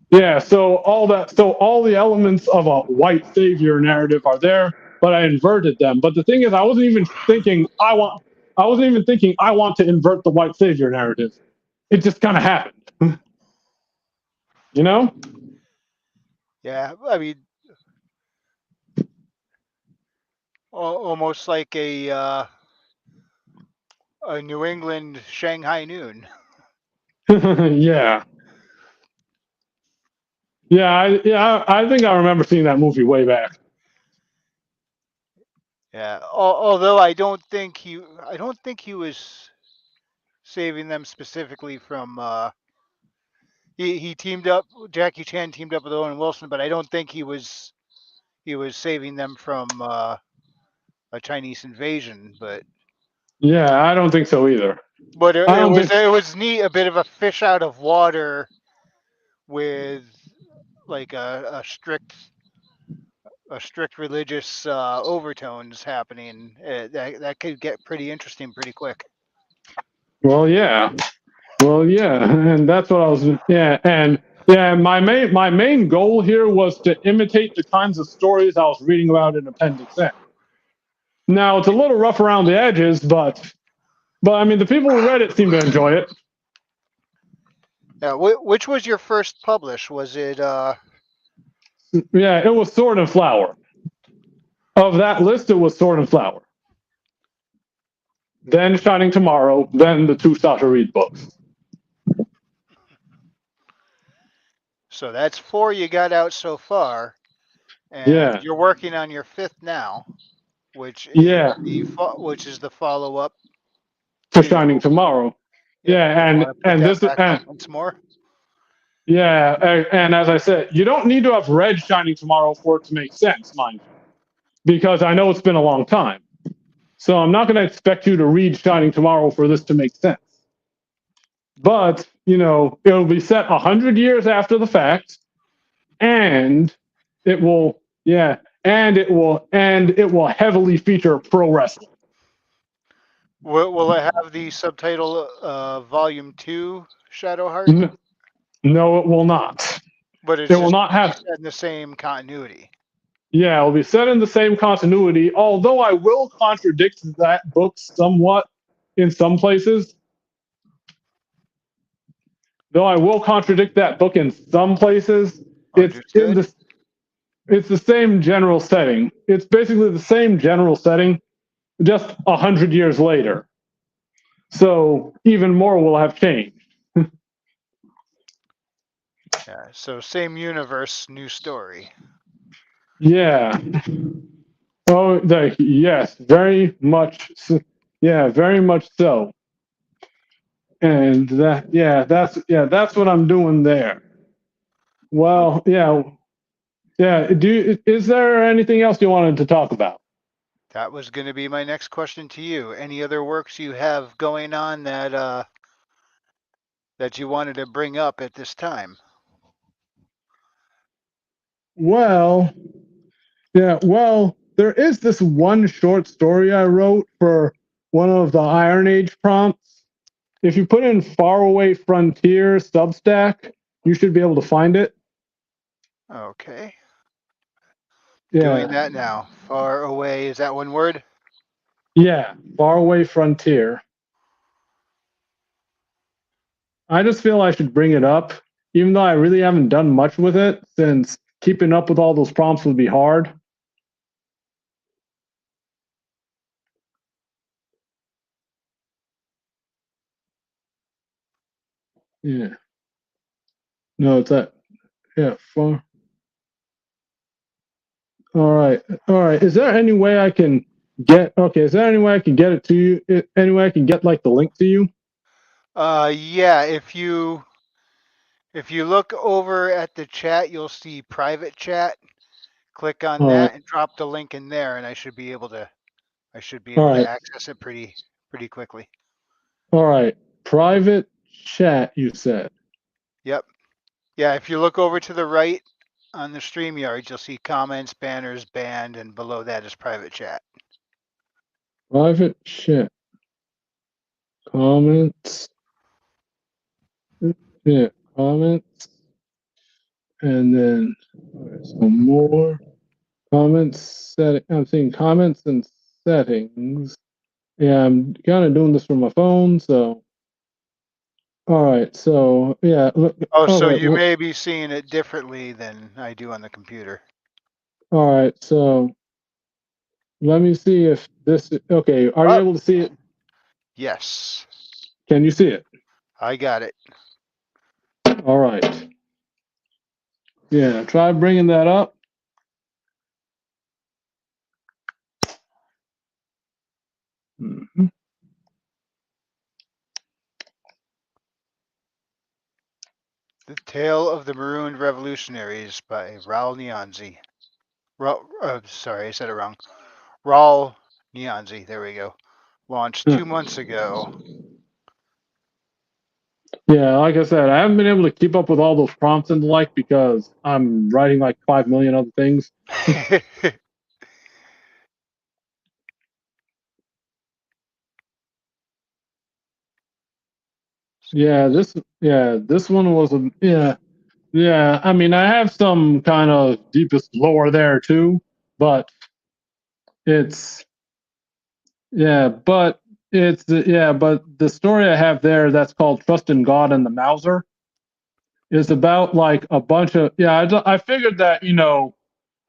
Yeah, so all the elements of a white savior narrative are there, but I inverted them. But the thing is, I wasn't even thinking I want to invert the white savior narrative. It just kind of happened, you know? Yeah. I mean, almost like a New England Shanghai Noon. Yeah, I think I remember seeing that movie way back. Yeah. Although I don't think he was saving them specifically from. He teamed up. Jackie Chan teamed up with Owen Wilson, but I don't think he was saving them from a Chinese invasion. Yeah, I don't think so either. But it, I it don't was think. it was neat, a bit of a fish out of water with like a strict religious overtones happening. That could get pretty interesting pretty quick. Well, yeah. Well, yeah, and that's what I was. Yeah. My main goal here was to imitate the kinds of stories I was reading about in Appendix N. Now it's a little rough around the edges, but I mean the people who read it seem to enjoy it. Yeah, which was your first publish? Was it Yeah, it was Sword and Flower. Of that list, it was Sword and Flower. Then Shining Tomorrow. Then the two Sasha Reed books. So that's four you got out so far, and Yeah, you're working on your fifth now, which is yeah, the follow up for Shining to. Tomorrow. Yep. Yeah, You want to put and that this back up and once more? yeah, and as I said, you don't need to have read Shining Tomorrow for it to make sense, mind you, because I know it's been a long time. So I'm not going to expect you to read Shining Tomorrow for this to make sense. But it'll be set 100 years after the fact, and it will, yeah, and it will heavily feature pro wrestling. Will it have the subtitle Volume 2 Shadowheart? No, it will not. But it's It will just not have. set in the same continuity. Yeah, it'll be set in the same continuity, although I will contradict that book somewhat in some places. Though I will contradict that book in some places, it's in Understood. the it's the same general setting. It's basically the same general setting, just 100 years later. So even more will have changed. Yeah. So same universe, new story. Yeah. Oh, yes, very much. Yeah, very much so. And that's what I'm doing there. Well, yeah, yeah. Is there anything else you wanted to talk about? That was going to be my next question to you. Any other works you have going on that you wanted to bring up at this time? Well, yeah, well, there is this one short story I wrote for one of the IronAge prompts. If you put in Faraway Frontier Substack, you should be able to find it. Okay. Doing Yeah, that now. Far away, is that one word? yeah, Faraway Frontier. I just feel I should bring it up, even though I really haven't done much with it, since keeping up with all those prompts would be hard. Yeah. No, it's that. Yeah, far. All right. All right. Is there any way I can get okay, is there any way I can get it to you? Any way I can get like the link to you? Yeah, if you look over at the chat, you'll see private chat. Click on All right. that and drop the link in there and I should be All able to right. access it pretty quickly. All right. Private chat, you said. Yep. Yeah, if you look over to the right on the StreamYard, you'll see comments, banners, banned, and below that is private chat. Private chat. Comments. Yeah, comments. And then some more comments setting. I'm seeing comments and settings. Yeah, I'm kind of doing this from my phone, so all right. So yeah, look, Oh, so okay. you may be seeing it differently than I do on the computer. All right. So let me see if this. Okay, are you Oh, able to see it? yes, Can you see it? I got it. All right. Yeah, try bringing that up. Mhm. The Tale of the Marooned Revolutionaries by Rawle Nyanzi. Sorry, I said it wrong. Rawle Nyanzi. There we go. Launched Yeah. 2 months ago. Yeah, like I said, I haven't been able to keep up with all those prompts and the like because I'm writing like 5 million other things. This one was a yeah. I mean, I have some kind of deepest lore there too, but it's but but the story I have there that's called Trust in God and the Mauser is about like a bunch of I figured that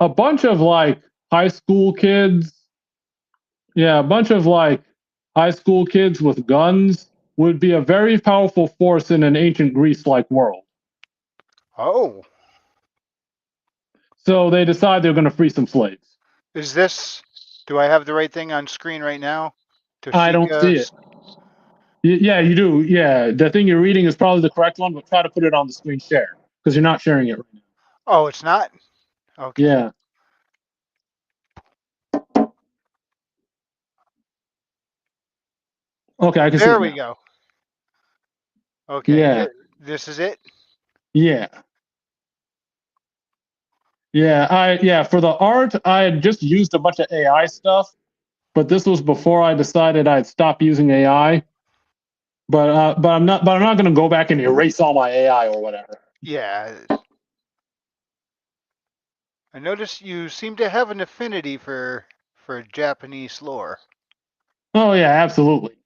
a bunch of like high school kids a bunch of like high school kids with guns would be a very powerful force in an ancient Greece like world. Oh. So they decide they're going to free some slaves. Is this? Do I have the right thing on screen right now? I don't see Toshika. it. Yeah, you do. Yeah, the thing you're reading is probably the correct one, but try to put it on the screen share because you're not sharing it right now. Oh, it's not. Okay. Yeah. Okay, I can see There it we now. go. Okay. Yeah. This is it. Yeah. Yeah, for the art, I had just used a bunch of AI stuff, but this was before I decided I'd stop using AI. But I'm not going to go back and erase all my AI or whatever. Yeah. I notice you seem to have an affinity for Japanese lore. Oh yeah, absolutely.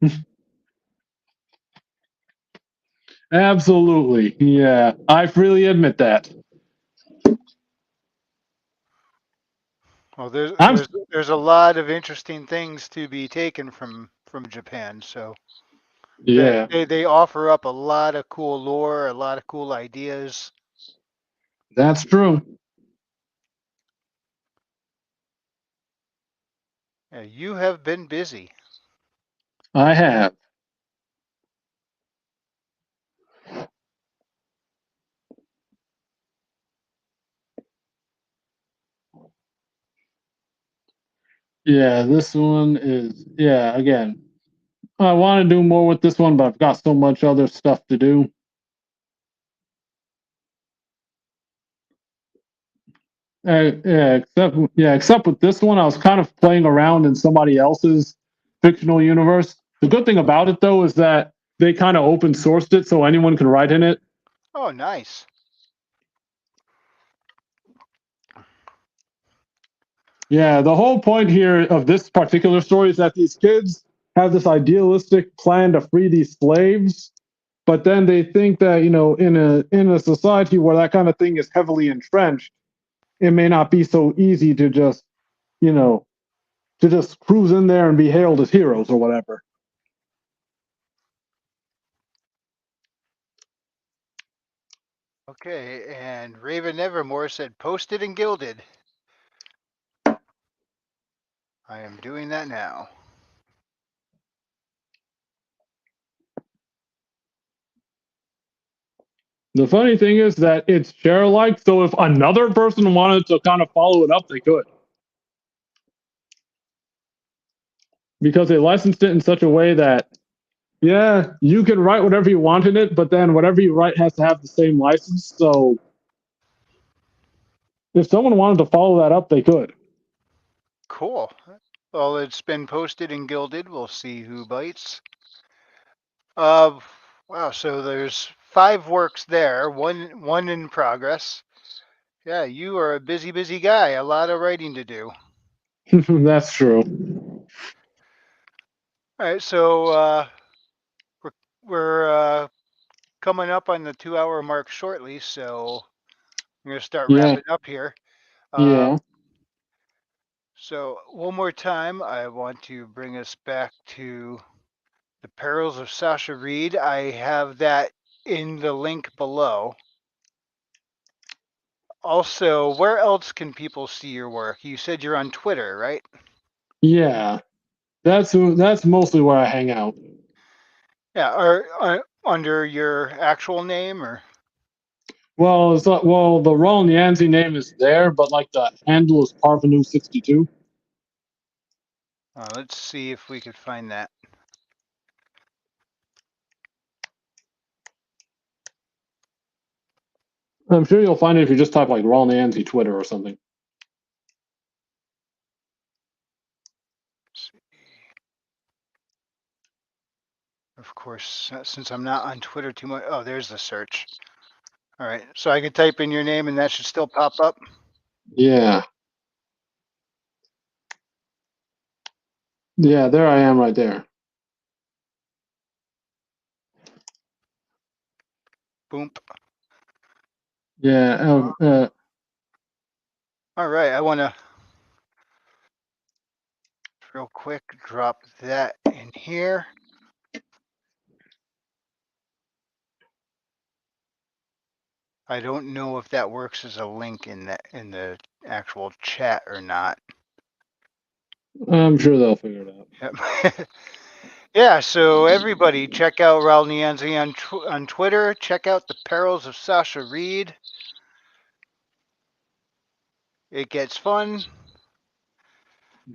Absolutely. Yeah, I freely admit that. Well, I'm there's a lot of interesting things to be taken from Japan. So yeah, they offer up a lot of cool lore, a lot of cool ideas. that's true. Yeah, you have been busy. I have. Yeah, this one is yeah, again. I want to do more with this one, but I've got so much other stuff to do. Except with this one, I was kind of playing around in somebody else's fictional universe. The good thing about it, though, is that they kind of open sourced it, so anyone can write in it. Oh, nice. Yeah, the whole point here of this particular story is that these kids have this idealistic plan to free these slaves, but then they think that in a society where that kind of thing is heavily entrenched, it may not be so easy to just you know to just cruise in there and be hailed as heroes or whatever. Okay, and Raven Nevermore said posted and gilded. I am doing that now. The funny thing is that it's share alike, so if another person wanted to kind of follow it up, they could. Because they licensed it in such a way that, yeah, you can write whatever you want in it, but then whatever you write has to have the same license. So if someone wanted to follow that up, they could. Cool. Well, it's been posted and gilded. We'll see who bites. Uh, wow. So there's 5 works there. One in progress. Yeah, you are a busy guy. A lot of writing to do. That's true. All right. So we're we're coming up on the 2 hour mark shortly. So I'm gonna start Yeah, wrapping up here. Uh, yeah, so one more time, I want to bring us back to the Perils of Sasha Reed. I have that in the link below. Also, where else can people see your work? You said you're on Twitter, right? yeah. That's mostly where I hang out. Yeah, or under your actual name, or Well, the Rawle Nyanzi name is there, but like the handle is Parvenu62. let's see if we could find that. I'm sure you'll find it if you just type like Rawle Nyanzi Twitter or something. Let's see. Of course, since I'm not on Twitter too much. Oh, there's the search. All right, so I can type in your name and that should still pop up. Yeah. Yeah, there I am right there. Boom. Yeah. All right, I want to real quick drop that in here. I don't know if that works as a link in the actual chat or not. I'm sure they'll figure it out. Yep. Yeah, so everybody check out Rawle Nyanzi on Twitter. Check out the Perils of Sasha Reed. It gets fun.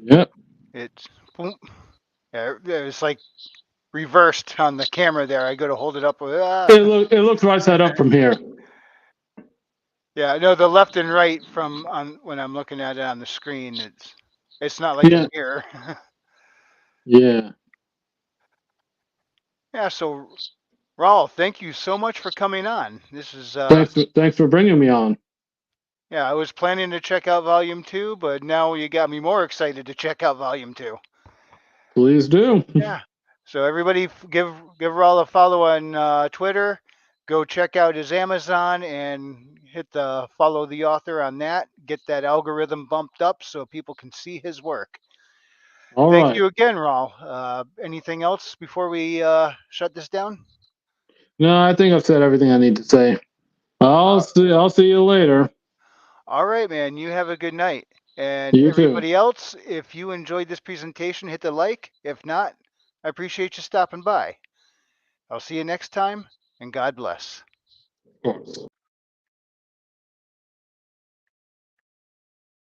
Yep. It's boom. Yeah, it's like reversed on the camera there. I go to hold it up. It looks right side up from here. Yeah, no, the left and right from on when I'm looking at it on the screen, it's not like a Yeah. mirror. Yeah. Yeah, so Rawle, thank you so much for coming on. This is Thanks for bringing me on. yeah, I was planning to check out Volume 2, but now you got me more excited to check out Volume 2. Please do. Yeah. So everybody give Rawle a follow on Twitter. Go check out his Amazon and hit the follow the author on that. Get that algorithm bumped up so people can see his work. All Thank right. you again, Rawle. Anything else before we shut this down? No, I think I've said everything I need to say. Uh, I'll see you later. all right, man. You have a good night. And You too. everybody else, if you enjoyed this presentation, hit the like. If not, I appreciate you stopping by. I'll see you next time, and God bless. Of course.